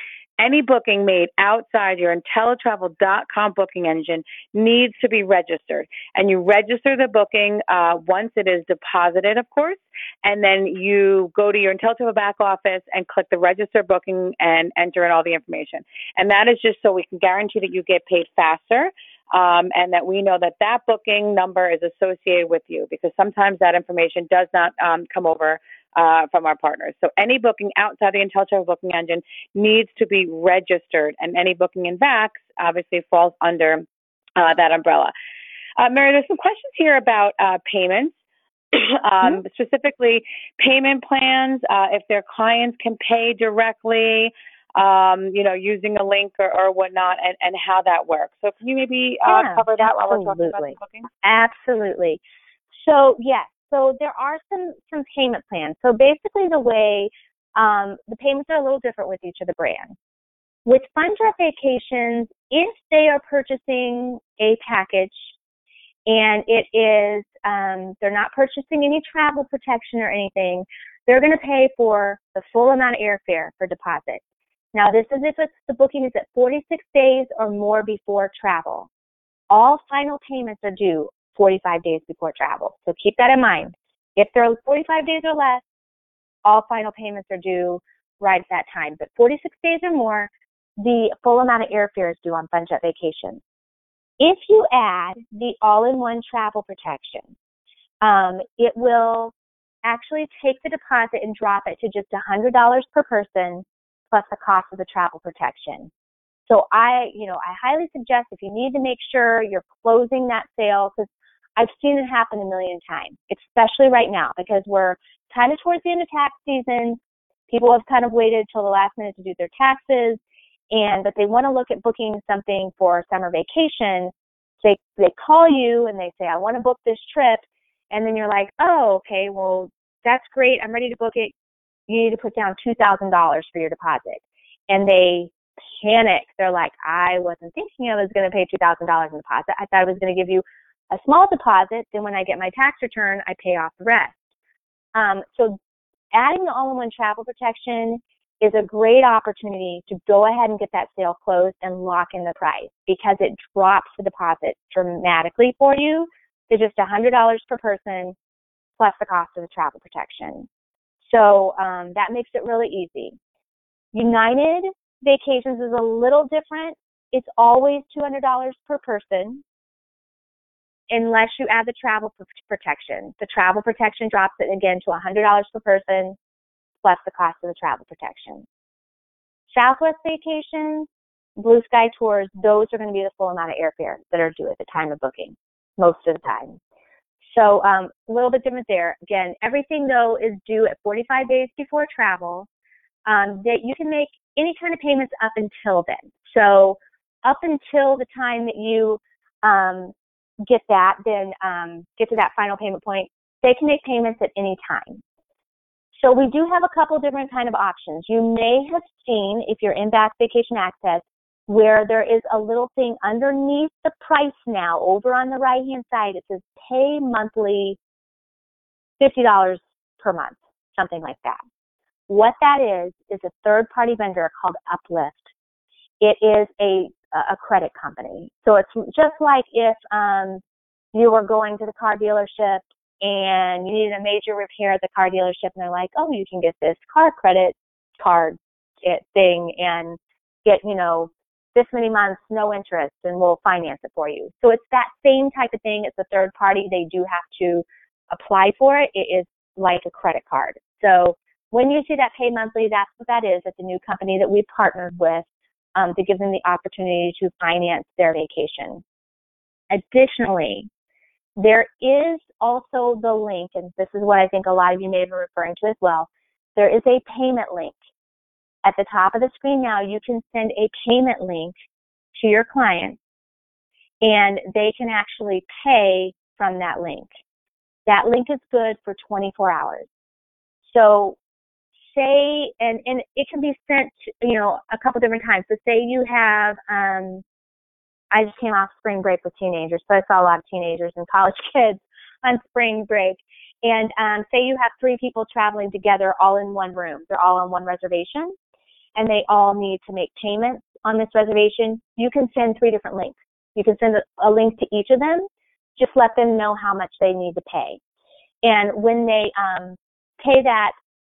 Any booking made outside your IntelliTravel.com booking engine needs to be registered. And you register the booking once it is deposited, of course, and then you go to your IntelliTravel back office and click the register booking and enter in all the information. And that is just so we can guarantee that you get paid faster, and that we know that that booking number is associated with you, because sometimes that information does not come over from our partners. So any booking outside the IntelliTravel booking engine needs to be registered, and any booking in Vax obviously falls under that umbrella. Mary, there's some questions here about payments, specifically payment plans, if their clients can pay directly, using a link or whatnot, and how that works. So can you maybe cover that while we're talking about the booking? Absolutely. So, yes. So there are some payment plans. So basically the way the payments are a little different with each of the brands. With FunDrop Vacations, if they are purchasing a package and it is, they're not purchasing any travel protection or anything, they're going to pay for the full amount of airfare for deposit. Now this is if the booking is at 46 days or more before travel. All final payments are due 45 days before travel. So keep that in mind. If they're 45 days or less, all final payments are due right at that time. But 46 days or more, the full amount of airfare is due on FunDrop Vacations. If you add the all-in-one travel protection, it will actually take the deposit and drop it to just $100 per person plus the cost of the travel protection. So I highly suggest, if you need to make sure you're closing that sale, because I've seen it happen a million times, especially right now, because we're kind of towards the end of tax season. People have kind of waited till the last minute to do their taxes, but they want to look at booking something for summer vacation. They call you and they say, I want to book this trip. And then you're like, oh, okay, well, that's great. I'm ready to book it. You need to put down $2,000 for your deposit. And they panic. They're like, I wasn't thinking I was going to pay $2,000 in deposit. I thought I was going to give you a small deposit. Then when I get my tax return, I pay off the rest. So adding the all-in-one travel protection is a great opportunity to go ahead and get that sale closed and lock in the price, because it drops the deposit dramatically for you to just $100 per person plus the cost of the travel protection. So that makes it really easy. United Vacations is a little different. It's always $200 per person unless you add the travel protection. The travel protection drops it again to $100 per person plus the cost of the travel protection. Southwest Vacations, Blue Sky Tours, those are going to be the full amount of airfare that are due at the time of booking most of the time. So a little bit different there. Again, everything though is due at 45 days before travel. That you can make any kind of payments up until then. So up until the time that you get that, then get to that final payment point, they can make payments at any time. So we do have a couple different kind of options. You may have seen, if you're in Back Vacation Access, where there is a little thing underneath the price now, over on the right-hand side, it says pay monthly $50 per month, something like that. What that is a third-party vendor called Uplift. It is a credit company. So it's just like if you were going to the car dealership and you needed a major repair at the car dealership, and they're like, oh, you can get this car credit card thing and get, this many months, no interest, and we'll finance it for you. So it's that same type of thing. It's a third party. They do have to apply for it. It is like a credit card. So when you see that pay monthly, that's what that is. It's a new company that we partnered with to give them the opportunity to finance their vacation. Additionally, there is also the link, and this is what I think a lot of you may have been referring to as well. There is a payment link. At the top of the screen now, you can send a payment link to your client, and they can actually pay from that link. That link is good for 24 hours. So say, and it can be sent, a couple different times. So say you have, I just came off spring break with teenagers, so I saw a lot of teenagers and college kids on spring break. And say you have 3 people traveling together all in one room. They're all on one reservation, and they all need to make payments on this reservation. You can send 3 different links. You can send a link to each of them. Just let them know how much they need to pay. And when they pay that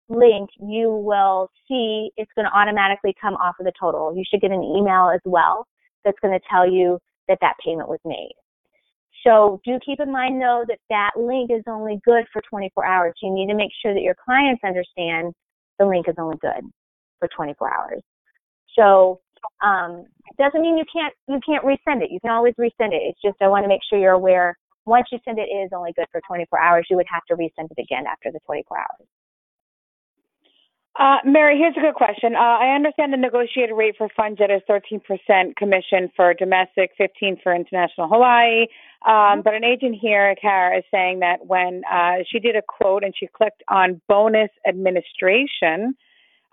link, you will see it's going to automatically come off of the total. You should get an email as well that's going to tell you that that payment was made. So do keep in mind, though, that that link is only good for 24 hours. You need to make sure that your clients understand the link is only good for 24 hours. So it doesn't mean you can't resend it. You can always resend it. It's just I want to make sure you're aware. Once you send it, it is only good for 24 hours. You would have to resend it again after the 24 hours. Mary, here's a good question. I understand the negotiated rate for FunJet is 13% commission for domestic, 15% for international Hawaii. But an agent here, Kara, is saying that when she did a quote and she clicked on bonus administration,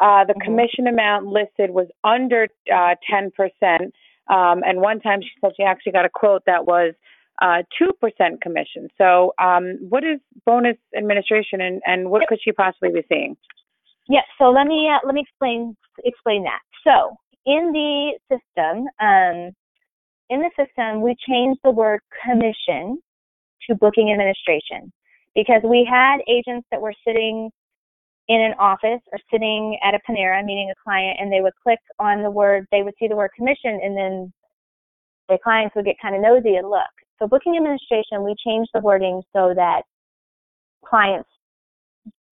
the commission amount listed was under 10%. And one time she said she actually got a quote that was 2% commission. So what is bonus administration, and what could she possibly be seeing? Yes, so let me explain that. So in the system, we changed the word commission to booking administration, because we had agents that were sitting in an office or sitting at a Panera meeting a client, and they would click on the word, they would see the word commission, and then the clients would get kind of nosy and look. So booking administration, we changed the wording so that clients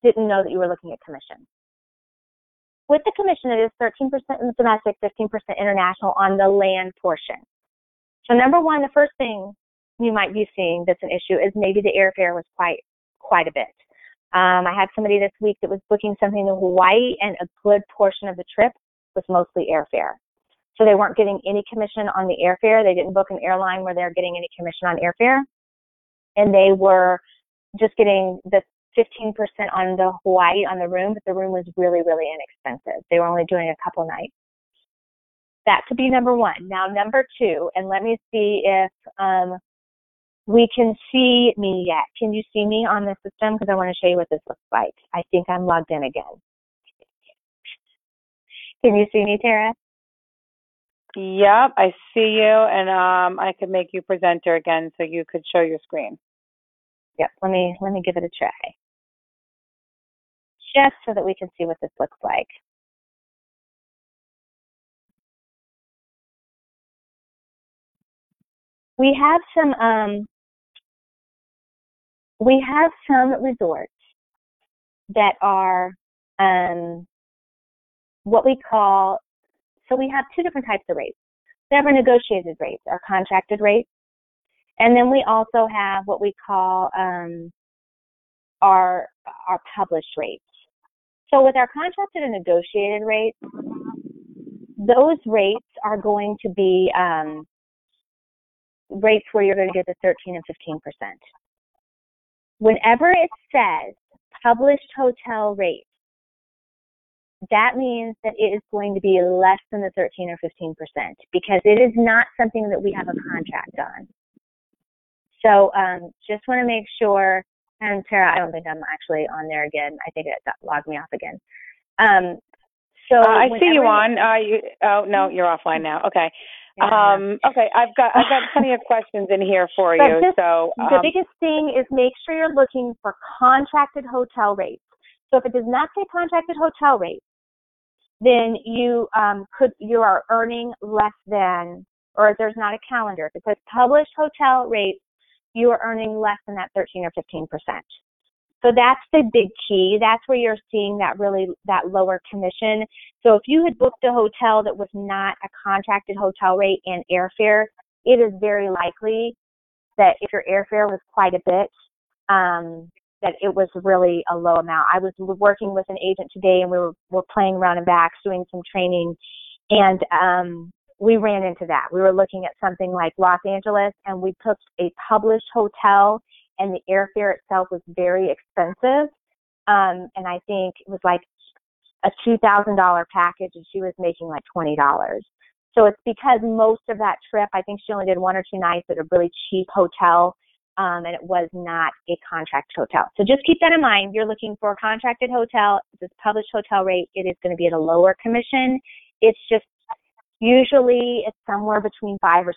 didn't know that you were looking at commission. With the commission, it is 13% in domestic, 15% international on the land portion. So number one, the first thing you might be seeing that's an issue is maybe the airfare was quite a bit. I had somebody this week that was booking something in Hawaii, and a good portion of the trip was mostly airfare. So they weren't getting any commission on the airfare. They didn't book an airline where they're getting any commission on airfare. And they were just getting the 15% on the Hawaii on the room, but the room was really, really inexpensive. They were only doing a couple nights. That could be number one. Now, number two, and let me see if we can see me yet. Can you see me on the system? Because I want to show you what this looks like. I think I'm logged in again. Can you see me, Tara? Yep, I see you, and I could make you presenter again so you could show your screen. Yep, let me give it a try. Just so that we can see what this looks like. We have some resorts that are what we call, so we have two different types of rates. We have our negotiated rates, our contracted rates, And then we also have what we call our published rates. So with our contracted and negotiated rates, those rates are going to be rates where you're going to get the 13 and 15%. Whenever it says published hotel rate, that means that it is going to be less than the 13 or 15% because it is not something that we have a contract on. So just want to make sure, and Tara, I don't think I'm actually on there again. I think it logged me off again. So I see you on. Oh no, you're offline now. Okay. Yeah. Okay, I've got plenty of questions in here for you. So the biggest thing is make sure you're looking for contracted hotel rates. So if it does not say contracted hotel rates, then you are earning less than, or there's not a calendar. If it says published hotel rates, you are earning less than that 13 or 15%. So that's the big key. That's where you're seeing that lower commission. So if you had booked a hotel that was not a contracted hotel rate and airfare, it is very likely that if your airfare was quite a bit, that it was really a low amount. I was working with an agent today and we were playing around and backs doing some training, and we ran into that. We were looking at something like Los Angeles, and we took a published hotel, and the airfare itself was very expensive. And I think it was like a $2,000 package, and she was making like $20. So it's because most of that trip, I think she only did 1 or 2 nights at a really cheap hotel, and it was not a contract hotel. So just keep that in mind. You're looking for a contracted hotel. This published hotel rate, it is going to be at a lower commission. It's just usually it's somewhere between 5 or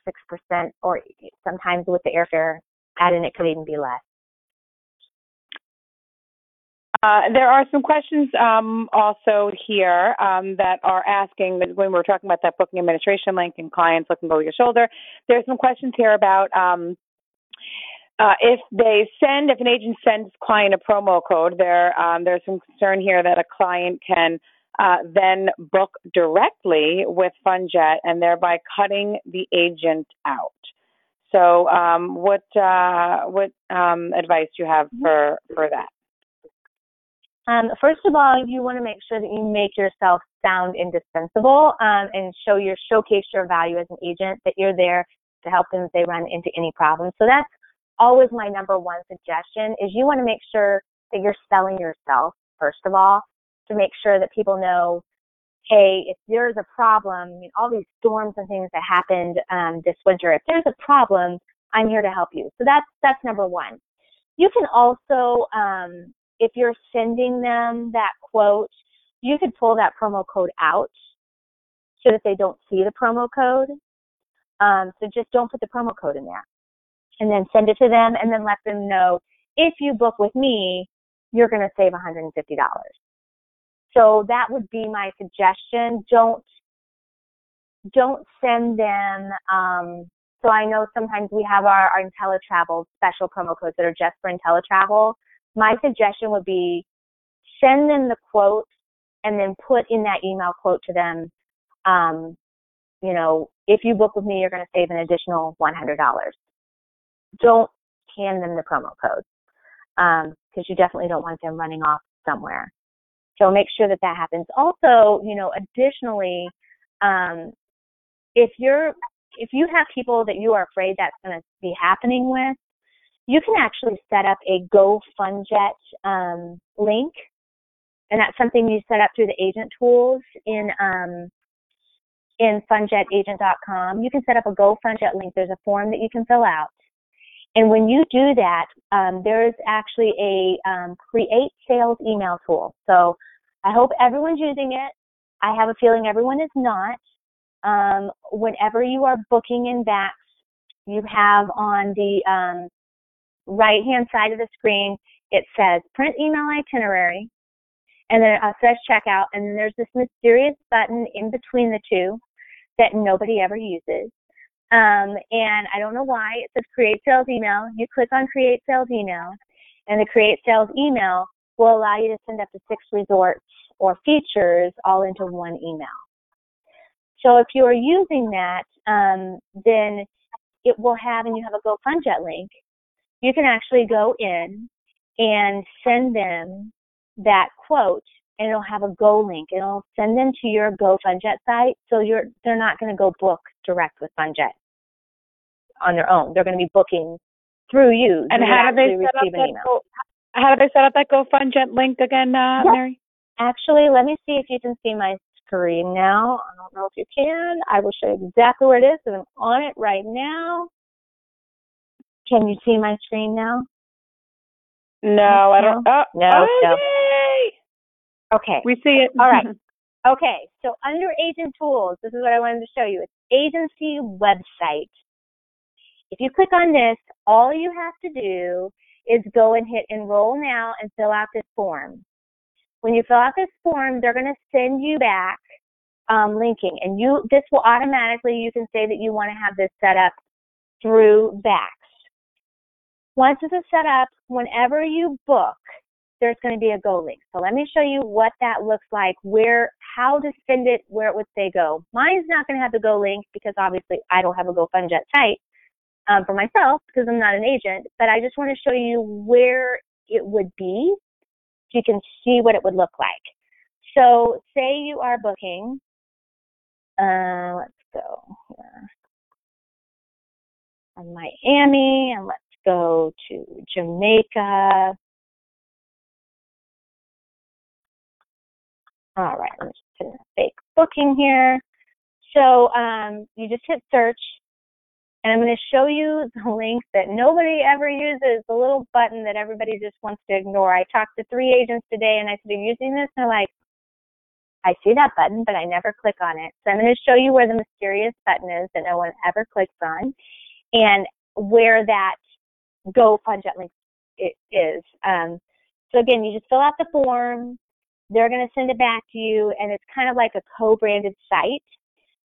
6%, or sometimes with the airfare added, it could even be less. There are some questions also here that are asking, when we're talking about that booking administration link and clients looking over your shoulder, there's some questions here about if an agent sends client a promo code, there's some concern here that a client can then book directly with FunJet and thereby cutting the agent out. So what advice do you have for that? First of all, you want to make sure that you make yourself sound indispensable and showcase your value as an agent, that you're there to help them if they run into any problems. So that's always my number one suggestion, is you want to make sure that you're selling yourself, first of all, to make sure that people know, hey, if there's a problem, I mean, all these storms and things that happened this winter, if there's a problem, I'm here to help you. So that's number one. You can also, if you're sending them that quote, you could pull that promo code out so that they don't see the promo code. So just don't put the promo code in there. And then send it to them, and then let them know, if you book with me, you're going to save $150. So that would be my suggestion. Don't send them. So I know sometimes we have our IntelliTravel special promo codes that are just for IntelliTravel. My suggestion would be send them the quote and then put in that email quote to them, if you book with me, you're going to save an additional $100. Don't hand them the promo code because you definitely don't want them running off somewhere. So make sure that happens. Also, additionally, if you have people that you are afraid that's going to be happening with, you can actually set up a Go FunJet link, and that's something you set up through the agent tools in funjetagent.com. You can set up a Go FunJet link. There's a form that you can fill out. And when you do that, there's actually a create sales email tool. So I hope everyone's using it. I have a feeling everyone is not. Whenever you are booking in Vax, you have on the right-hand side of the screen, it says print email itinerary, and then it says checkout, and then there's this mysterious button in between the two that nobody ever uses. And I don't know why. It says create sales email. You click on create sales email, and the create sales email will allow you to send up to 6 resorts or features all into one email. So if you are using that, then it will have, and you have a GoFundJet link, you can actually go in and send them that quote, and it'll have a Go link. It'll send them to your GoFundJet site, so they're not going to go book direct with FundJet on their own. They're going to be booking through you. And how do they set up that GoFundJet link again, Mary? Actually, let me see if you can see my screen now. I don't know if you can. I will show you exactly where it is, and I'm on it right now. Can you see my screen now? No, I don't. No. Yay! Okay. We see it. All right. Okay. So under Agent Tools, this is what I wanted to show you. It's agency website. If you click on this, all you have to do is go and hit Enroll Now and fill out this form. When you fill out this form, they're going to send you back linking, and this will automatically, you can say that you want to have this set up through Vax. Once this is set up, whenever you book, there's going to be a Go link. So let me show you what that looks like, how to send it, where it would say go. Mine's not going to have the Go link because obviously I don't have a GoFundJet site for myself because I'm not an agent, but I just want to show you where it would be so you can see what it would look like. So say you are booking, let's go here, on Miami, and let's go to Jamaica. All right, I'm just putting a fake booking here. So you just hit search, and I'm going to show you the link that nobody ever uses, the little button that everybody just wants to ignore. I talked to 3 agents today, and I said, "Are you using this?" And they're like, "I see that button, but I never click on it." So I'm going to show you where the mysterious button is that no one ever clicks on, and where that GoFundJet link is. So again, you just fill out the form. They're going to send it back to you, and it's kind of like a co-branded site.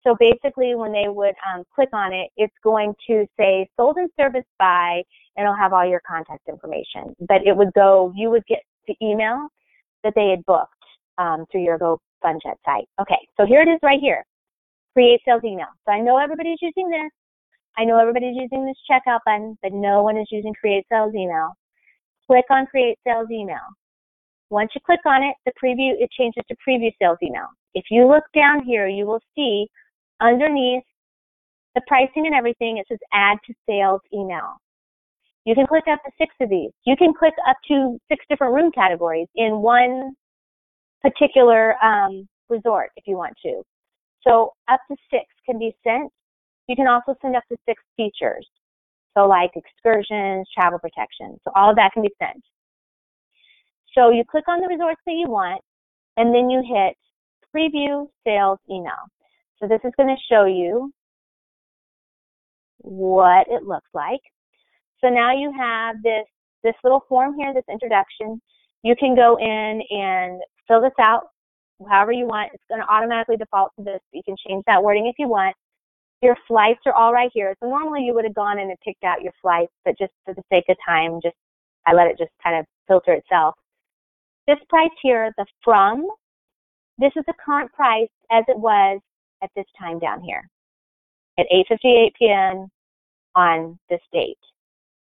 So basically, when they would click on it, it's going to say sold and serviced by, and it'll have all your contact information. But it would go, you would get the email that they had booked through your GoFundJet site. Okay, so here it is right here, create sales email. So I know everybody's using this. I know everybody's using this checkout button, but no one is using create sales email. Click on create sales email. Once you click on it, it changes to preview sales email. If you look down here, you will see underneath the pricing and everything, it says add to sales email. You can click up to 6 of these. You can click up to 6 different room categories in one particular resort if you want to. So up to 6 can be sent. You can also send up to 6 features. So like excursions, travel protection. So all of that can be sent. So you click on the resorts that you want, and then you hit preview sales email. So this is going to show you what it looks like. So now you have this little form here, this introduction. You can go in and fill this out however you want. It's going to automatically default to this. You can change that wording if you want. Your flights are all right here. So normally you would have gone in and picked out your flights, but just for the sake of time, I let it just kind of filter itself. This price here, the from, this is the current price as it was at this time down here at 8:58 p.m. on this date.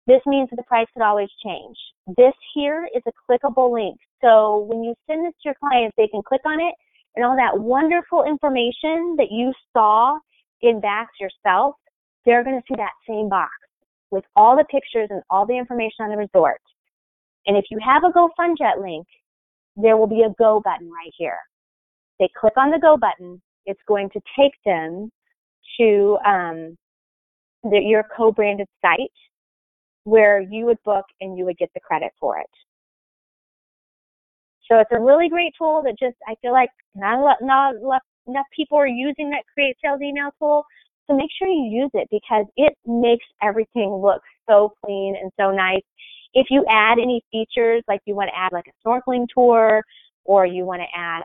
This means that the price could always change. This here is a clickable link. So when you send this to your clients, they can click on it, and all that wonderful information that you saw in Vax yourself, they're going to see that same box with all the pictures and all the information on the resort. And if you have a GoFundJet link, there will be a Go button right here. They click on the Go button, it's going to take them to your co-branded site where you would book and you would get the credit for it. So it's a really great tool that I feel like not enough people are using that create sales email tool. So make sure you use it because it makes everything look so clean and so nice. If you add any features, like you want to add like a snorkeling tour or you want to add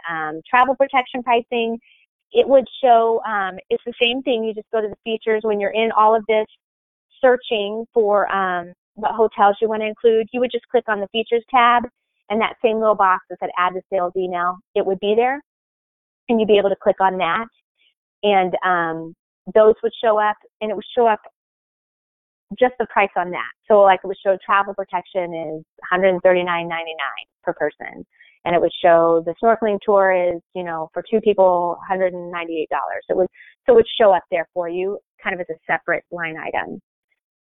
travel protection pricing, it would show, it's the same thing. You just go to the features when you're in all of this searching for what hotels you want to include. You would just click on the features tab, and that same little box that said add to sales email, it would be there, and you'd be able to click on that, and those would show up, and it would show up just the price on that. So like it would show travel protection is $139.99 per person. And it would show the snorkeling tour is, for two people, $198. So it would show up there for you kind of as a separate line item.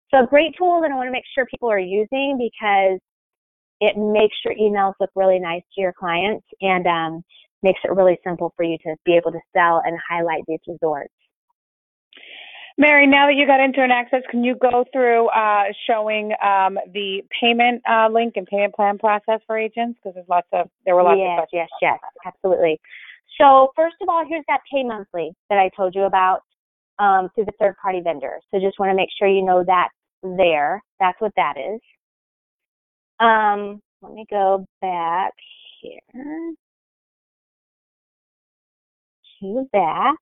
So a great tool that I want to make sure people are using because it makes your emails look really nice to your clients and makes it really simple for you to be able to sell and highlight these resorts. Mary, now that you got Internet Access, can you go through showing the payment link and payment plan process for agents? Because there were lots of questions. Yes, absolutely. So first of all, here's that pay monthly that I told you about through the third-party vendor. So just want to make sure you know that's there. That's what that is. Let me go back here to that.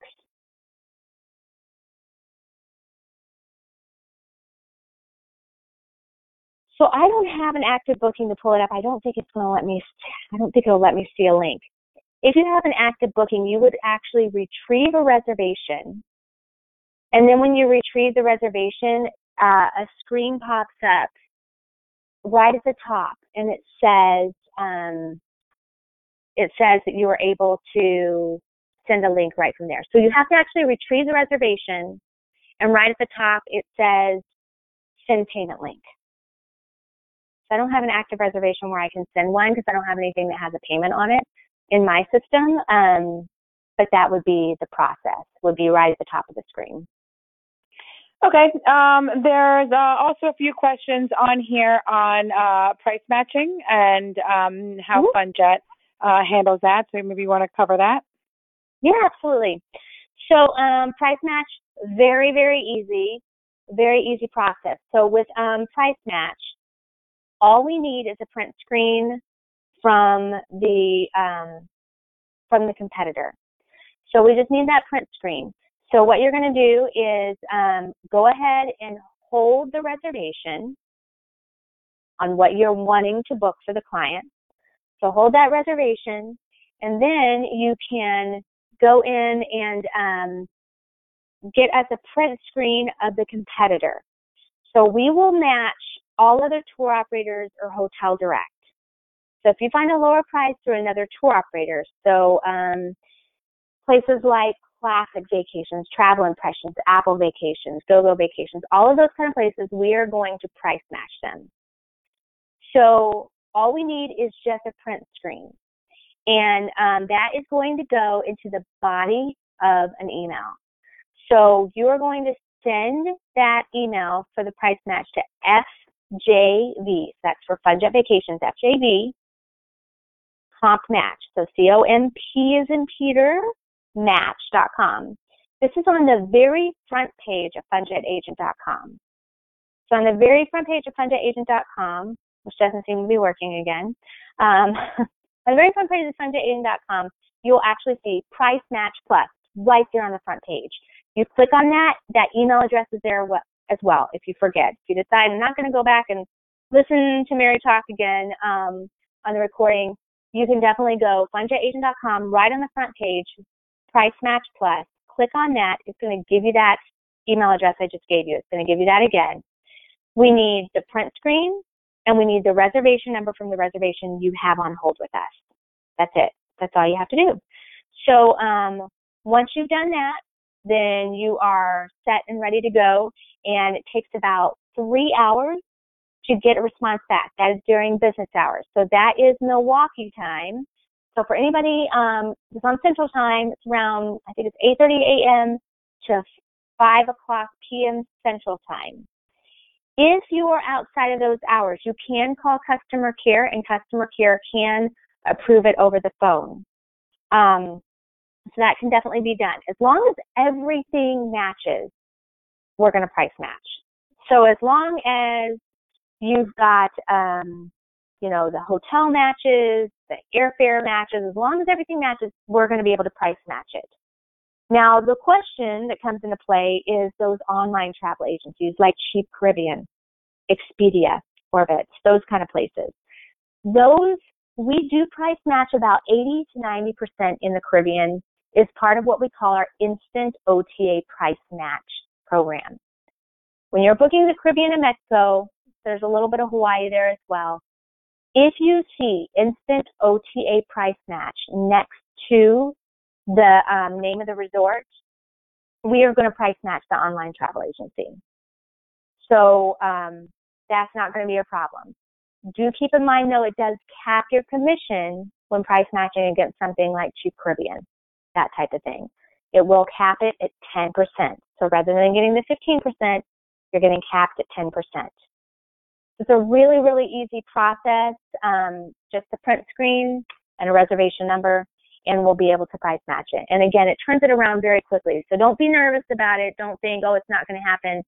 So I don't have an active booking to pull it up. I don't think it'll let me see a link. If you have an active booking, you would actually retrieve a reservation. And then when you retrieve the reservation, a screen pops up right at the top, and it says that you are able to send a link right from there. So you have to actually retrieve the reservation, and right at the top it says send payment link. So I don't have an active reservation where I can send one because I don't have anything that has a payment on it in my system. But that would be the process, would be right at the top of the screen. Okay. There's also a few questions on here on price matching and how FunJet handles that. So maybe you want to cover that? Yeah, absolutely. So price match, very, very easy process. So with price match, all we need is a print screen from the competitor. So we just need that print screen. So what you're going to do is go ahead and hold the reservation on what you're wanting to book for the client. So hold that reservation, and then you can go in and get us a print screen of the competitor. So we will match all other tour operators or hotel direct. So if you find a lower price through another tour operator, so places like Classic Vacations, Travel Impressions, Apple Vacations, GoGo Vacations, all of those kind of places, we are going to price match them. So all we need is just a print screen. And that is going to go into the body of an email. So you are going to send that email for the price match to FJV. That's for FunJet Vacations, FJV, comp match. So COMP is in Peter, match.com. This is on the very front page of FunJetAgent.com. So on the very front page of FunJetAgent.com, which doesn't seem to be working again, on the very front page of FunJetAgent.com, you'll actually see Price Match Plus right there on the front page. You click on that, that email address is there as well if you forget. If you decide I'm not going to go back and listen to Mary talk again on the recording, you can definitely go FunJetAgent.com, right on the front page, Price Match Plus. Click on that. It's going to give you that email address I just gave you. It's going to give you that again. We need the print screen, and we need the reservation number from the reservation you have on hold with us. That's it. That's all you have to do. So once you've done that, then you are set and ready to go, and it takes about 3 hours to get a response back. That is during business hours. So that is Milwaukee time. So for anybody that's on Central Time, it's around, I think it's 8:30 a.m. to 5 o'clock p.m. Central Time. If you are outside of those hours, you can call customer care, and customer care can approve it over the phone. So that can definitely be done. As long as everything matches, we're going to price match. So as long as you've got, the hotel matches, the airfare matches, as long as everything matches, we're going to be able to price match it. Now, the question that comes into play is those online travel agencies like Cheap Caribbean, Expedia, Orbitz, those kind of places. Those, we do price match about 80 to 90% in the Caribbean, is part of what we call our Instant OTA Price Match program. when you're booking the Caribbean and Mexico, there's a little bit of Hawaii there as well. If you see instant OTA price match next to the name of the resort, we are going to price match the online travel agency. So that's not going to be a problem. Do keep in mind, though, it does cap your commission when price matching against something like Cheap Caribbean, that type of thing. It will cap it at 10%. So rather than getting the 15%, you're getting capped at 10%. It's a really, really easy process, just a print screen and a reservation number, and we'll be able to price match it. And again, it turns it around very quickly. So don't be nervous about it. Don't think, oh, it's not going to happen.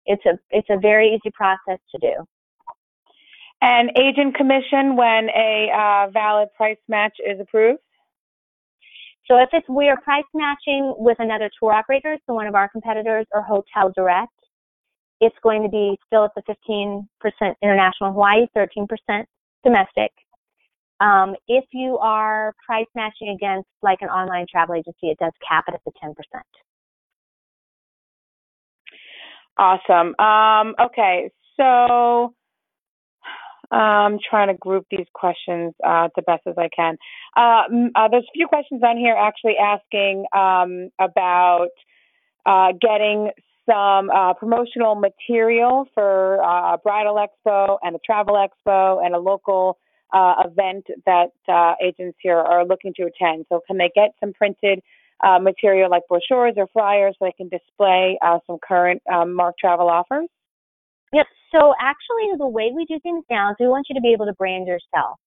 It's a very easy process to do. And agent commission when a valid price match is approved? So if we are price matching with another tour operator, so one of our competitors or Hotel Direct, it's going to be still at the 15% international Hawaii, 13% domestic. If you are price matching against like an online travel agency, it does cap it at the 10%. Awesome. Okay, so I'm trying to group these questions the best as I can. There's a few questions on here actually asking about getting some promotional material for a bridal expo and a travel expo and a local event that agents here are looking to attend. So can they get some printed material like brochures or flyers so they can display some current Mark Travel offers? Yep. So actually the way we do things now is we want you to be able to brand yourself.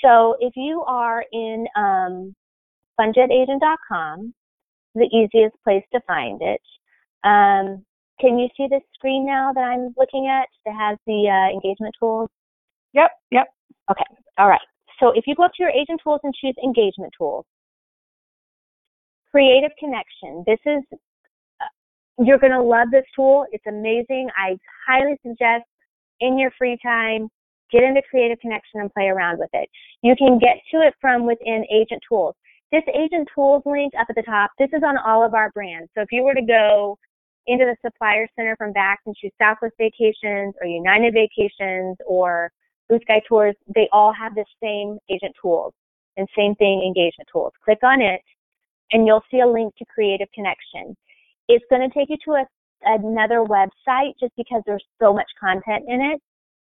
So if you are in funjetagent.com, the easiest place to find it. Can you see this screen now that I'm looking at that has the engagement tools? Yep. Okay. All right. So if you go up to your agent tools and choose engagement tools, Creative Connection. This is, you're going to love this tool. It's amazing. I highly suggest in your free time, get into Creative Connection and play around with it. You can get to it from within Agent Tools. This Agent Tools link up at the top, this is on all of our brands. So if you were to go into the Supplier Center from Vax and choose Southwest Vacations or United Vacations or Blue Sky Tours, they all have the same Agent Tools and same thing, Engagement Tools. Click on it and you'll see a link to Creative Connection. It's going to take you to another website just because there's so much content in it,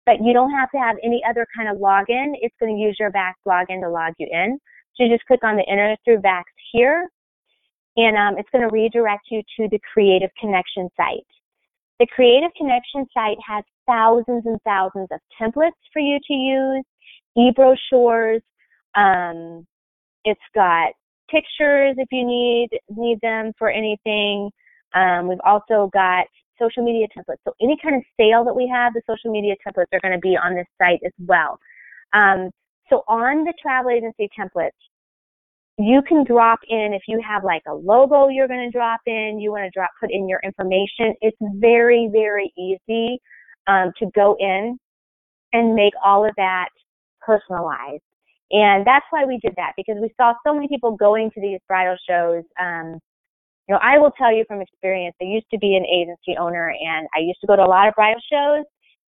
but you don't have to have any other kind of login. It's going to use your Vax login to log you in. So you just click on the Enter Through Vax here, and it's going to redirect you to the Creative Connection site. The Creative Connection site has thousands and thousands of templates for you to use, e-brochures. It's got pictures if you need them for anything. We've also got social media templates. So any kind of sale that we have, the social media templates are going to be on this site as well. So on the travel agency templates, you can drop in, if you have like a logo you're going to drop in, you want to put in your information. It's very, very easy to go in and make all of that personalized. And that's why we did that, because we saw so many people going to these bridal shows. I will tell you from experience, I used to be an agency owner and I used to go to a lot of bridal shows.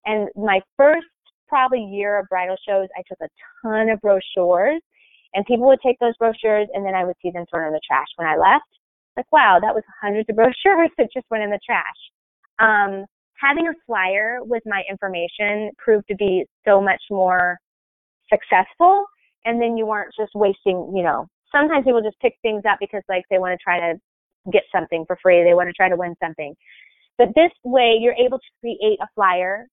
And my first probably year of bridal shows, I took a ton of brochures. And people would take those brochures and then I would see them thrown in the trash when I left. Like, wow, that was hundreds of brochures that just went in the trash. Having a flyer with my information proved to be so much more successful. And then you weren't just wasting, sometimes people just pick things up because like they want to try to get something for free. They want to try to win something. But this way you're able to create a flyer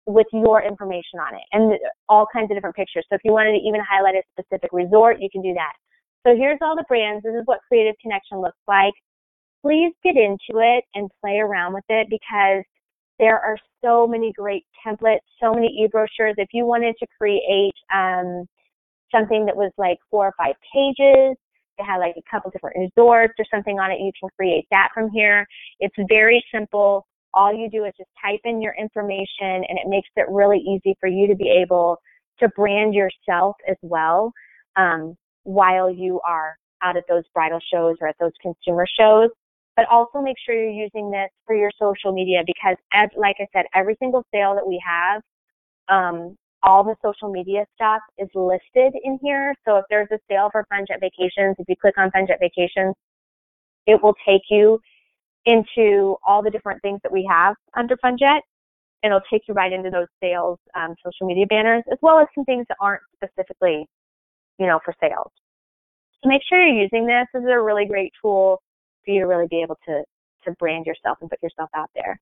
with your information on it and all kinds of different pictures. So if you wanted to even highlight a specific resort, you can do that. So here's all the brands. This is what Creative Connection looks like. Please get into it and play around with it because there are so many great templates, so many e-brochures. If you wanted to create something that was like 4 or 5 pages, it had like a couple different resorts or something on it, you can create that from here. It's very simple. All you do is just type in your information and it makes it really easy for you to be able to brand yourself as well while you are out at those bridal shows or at those consumer shows. but also make sure you're using this for your social media because, like I said, every single sale that we have, all the social media stuff is listed in here. So if there's a sale for Fun Jet Vacations, if you click on Fun Jet Vacations, it will take you into all the different things that we have under Fun Jet. It'll take you right into those sales social media banners, as well as some things that aren't specifically, for sales. So make sure you're using this. This is a really great tool for you to really be able to brand yourself and put yourself out there.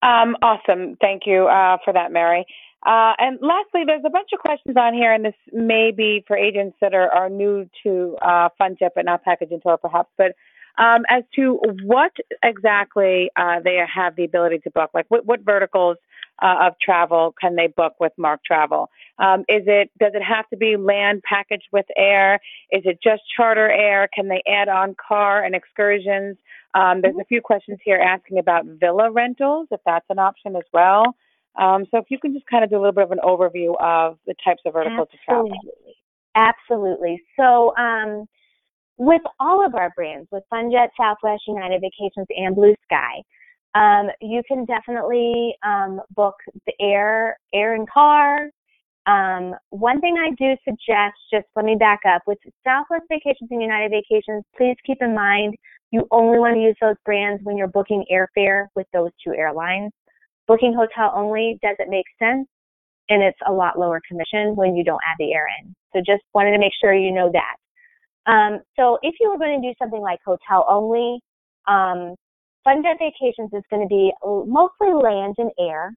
Awesome. Thank you for that, Mary. And lastly, there's a bunch of questions on here, and this may be for agents that are new to Fun Jet but not package and tour perhaps, but as to what exactly they have the ability to book, like what verticals of travel can they book with Mark Travel? Does it have to be land packaged with air? Is it just charter air? Can they add on car and excursions? There's a few questions here asking about villa rentals, if that's an option as well. So if you can just kind of do a little bit of an overview of the types of verticals to travel. Absolutely. So with all of our brands, with Fun Jet, Southwest, United Vacations, and Blue Sky, you can definitely book the air and car. One thing I do suggest, just let me back up, with Southwest Vacations and United Vacations, please keep in mind you only want to use those brands when you're booking airfare with those two airlines. Booking hotel only doesn't make sense, and it's a lot lower commission when you don't add the air in. So just wanted to make sure you know that. So if you were going to do something like hotel only, Fun Jet Vacations is going to be mostly land and air.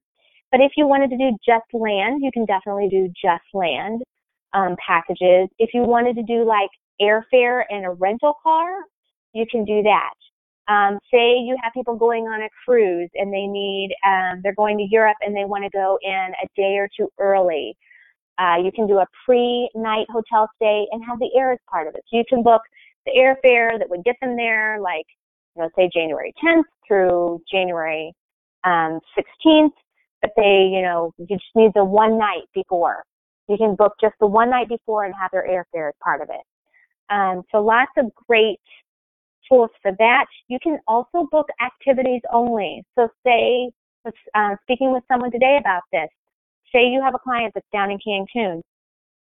But if you wanted to do just land, you can definitely do just land packages. If you wanted to do like airfare and a rental car, you can do that. Say you have people going on a cruise and they're going to Europe and they want to go in a day or two early. You can do a pre-night hotel stay and have the air as part of it. So you can book the airfare that would get them there, like, say January 10th through January 16th. But you just need the one night before. You can book just the one night before and have their airfare as part of it. So lots of great tools for that. You can also book activities only. So say, speaking with someone today about this, say you have a client that's down in Cancun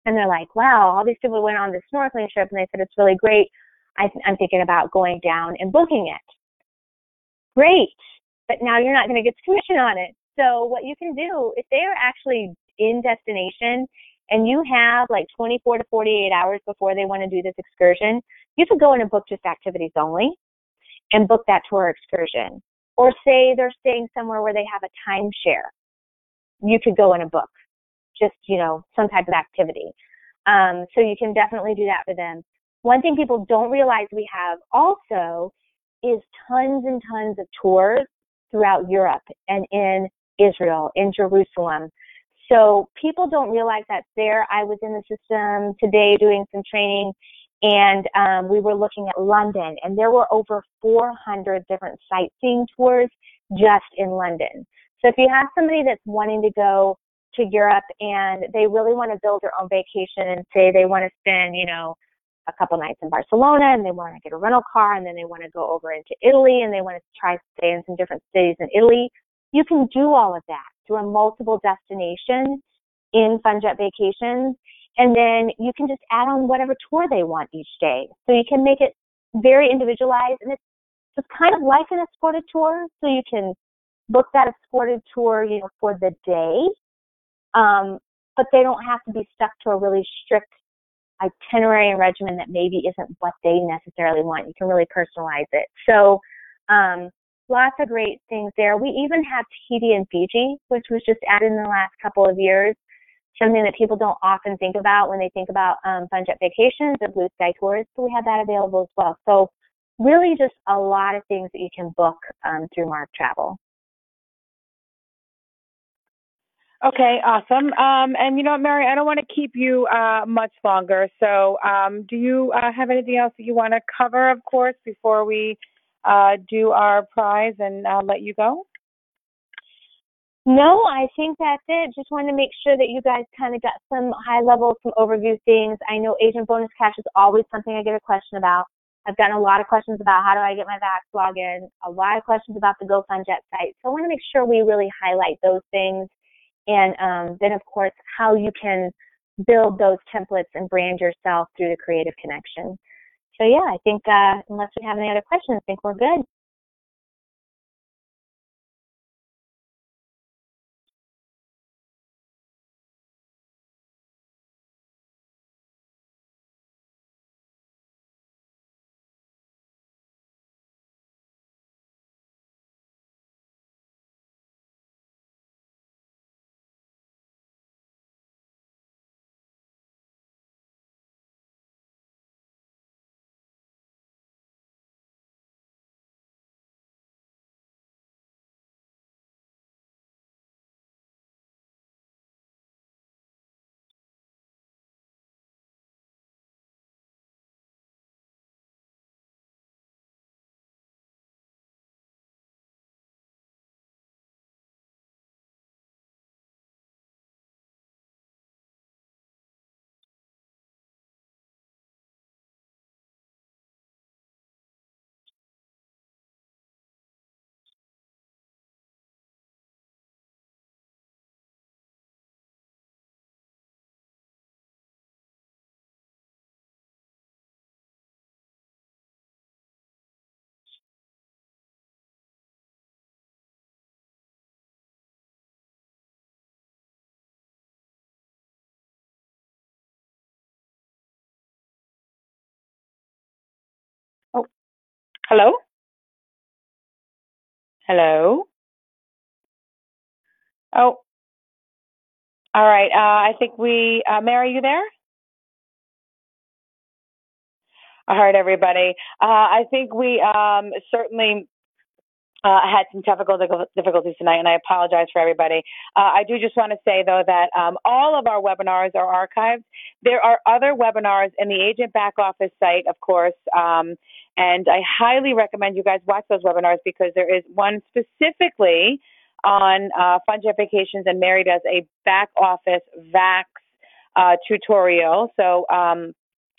and they're like, wow, all these people went on this snorkeling trip and they said it's really great. I'm thinking about going down and booking it. Great. But now you're not going to get commission on it. So what you can do, if they are actually in destination and you have like 24 to 48 hours before they want to do this excursion, you could go in and book just activities only and book that tour excursion. Or say they're staying somewhere where they have a timeshare. You could go in and book just, some type of activity. So you can definitely do that for them. One thing people don't realize we have also is tons and tons of tours throughout Europe and in Israel, in Jerusalem. So people don't realize that's there. I was in the system today doing some training, and we were looking at London, and there were over 400 different sightseeing tours just in London. So if you have somebody that's wanting to go to Europe and they really want to build their own vacation and say they want to spend, a couple nights in Barcelona and they want to get a rental car and then they want to go over into Italy and they want to try to stay in some different cities in Italy, you can do all of that through a multiple destination in Fun Jet Vacations. And then you can just add on whatever tour they want each day. So you can make it very individualized, and it's just kind of like an escorted tour. So you can book that escorted tour, for the day. But they don't have to be stuck to a really strict itinerary and regimen that maybe isn't what they necessarily want. You can really personalize it. So lots of great things there. We even have Tahiti and Fiji, which was just added in the last couple of years, something that people don't often think about when they think about Fun Jet Vacations or Blue Sky Tours. So we have that available as well. So really just a lot of things that you can book through Mark Travel. Okay, awesome. And Mary, I don't want to keep you much longer. So do you have anything else that you want to cover, of course, before we do our prize and let you go? No, I think that's it. Just wanted to make sure that you guys kind of got some high level, some overview things. I know agent bonus cash is always something I get a question about. I've gotten a lot of questions about how do I get my Vax login, a lot of questions about the GoFundJet site. So I want to make sure we really highlight those things. And then, of course, how you can build those templates and brand yourself through the Creative Connection. So, yeah, I think unless we have any other questions, I think we're good. Oh, hello? Hello? Oh, all right. I think Mary, you there? All right, everybody. I think we certainly had some technical difficulties tonight, and I apologize for everybody. I do just want to say, though, that all of our webinars are archived. There are other webinars in the Agent Back Office site, of course, and I highly recommend you guys watch those webinars because there is one specifically on FunJet Vacations, and Mary does a back office Vax tutorial. So,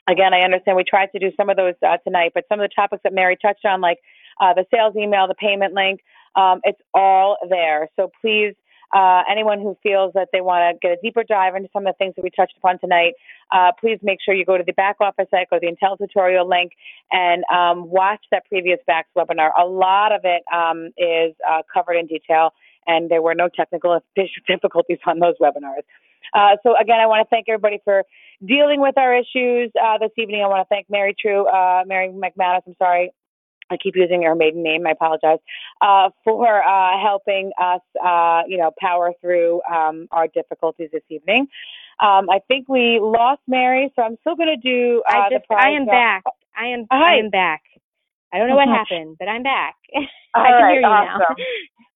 again, I understand we tried to do some of those tonight, but some of the topics that Mary touched on, like the sales email, the payment link, it's all there. So please, anyone who feels that they want to get a deeper dive into some of the things that we touched upon tonight, please make sure you go to the back office site, go to the Intel tutorial link, and watch that previous VAX webinar. A lot of it is covered in detail, and there were no technical difficulties on those webinars. So again, I want to thank everybody for dealing with our issues this evening. I want to thank Mary McManus, I'm sorry, I keep using her maiden name, I apologize, for helping us, power through our difficulties this evening. I think we lost Mary, so I'm still going to do the prize. I am back. I am back. I don't know what happened, but I'm back. I can hear you awesome.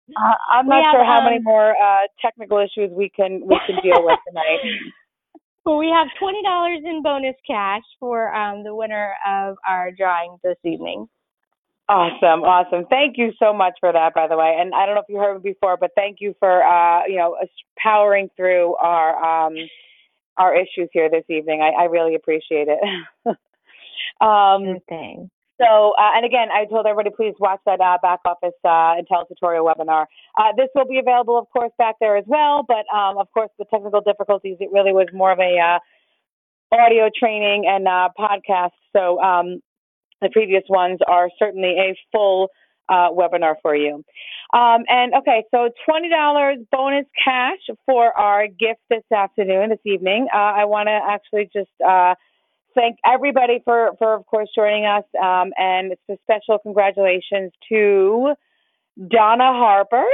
Now. I'm not sure how many more technical issues we can deal with tonight. Well, we have $20 in bonus cash for the winner of our drawing this evening. Awesome. Thank you so much for that, by the way. And I don't know if you heard me before, but thank you for powering through our issues here this evening. I really appreciate it. Good thing. So, and again, I told everybody, please watch that back office Intel tutorial webinar. This will be available, of course, back there as well. But, of course, the technical difficulties, it really was more of a audio training and podcast. So the previous ones are certainly a full webinar for you. And, okay, so $20 bonus cash for our gift this evening. I want to actually just thank everybody for, of course, joining us. And it's a special congratulations to Donna Harper.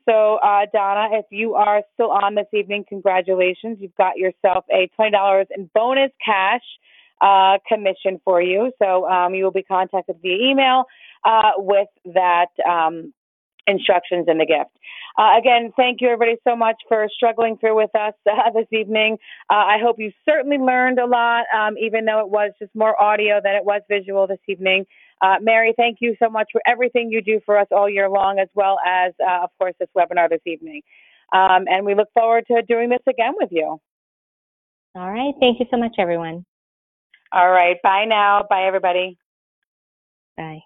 So, Donna, if you are still on this evening, congratulations. You've got yourself a $20 in bonus cash commission for you. So you will be contacted via email with that instructions in the gift. Again, thank you everybody so much for struggling through with us this evening. I hope you certainly learned a lot, even though it was just more audio than it was visual this evening. Mary, thank you so much for everything you do for us all year long, as well as, of course, this webinar this evening. And we look forward to doing this again with you. All right. Thank you so much, everyone. All right. Bye now. Bye, everybody. Bye.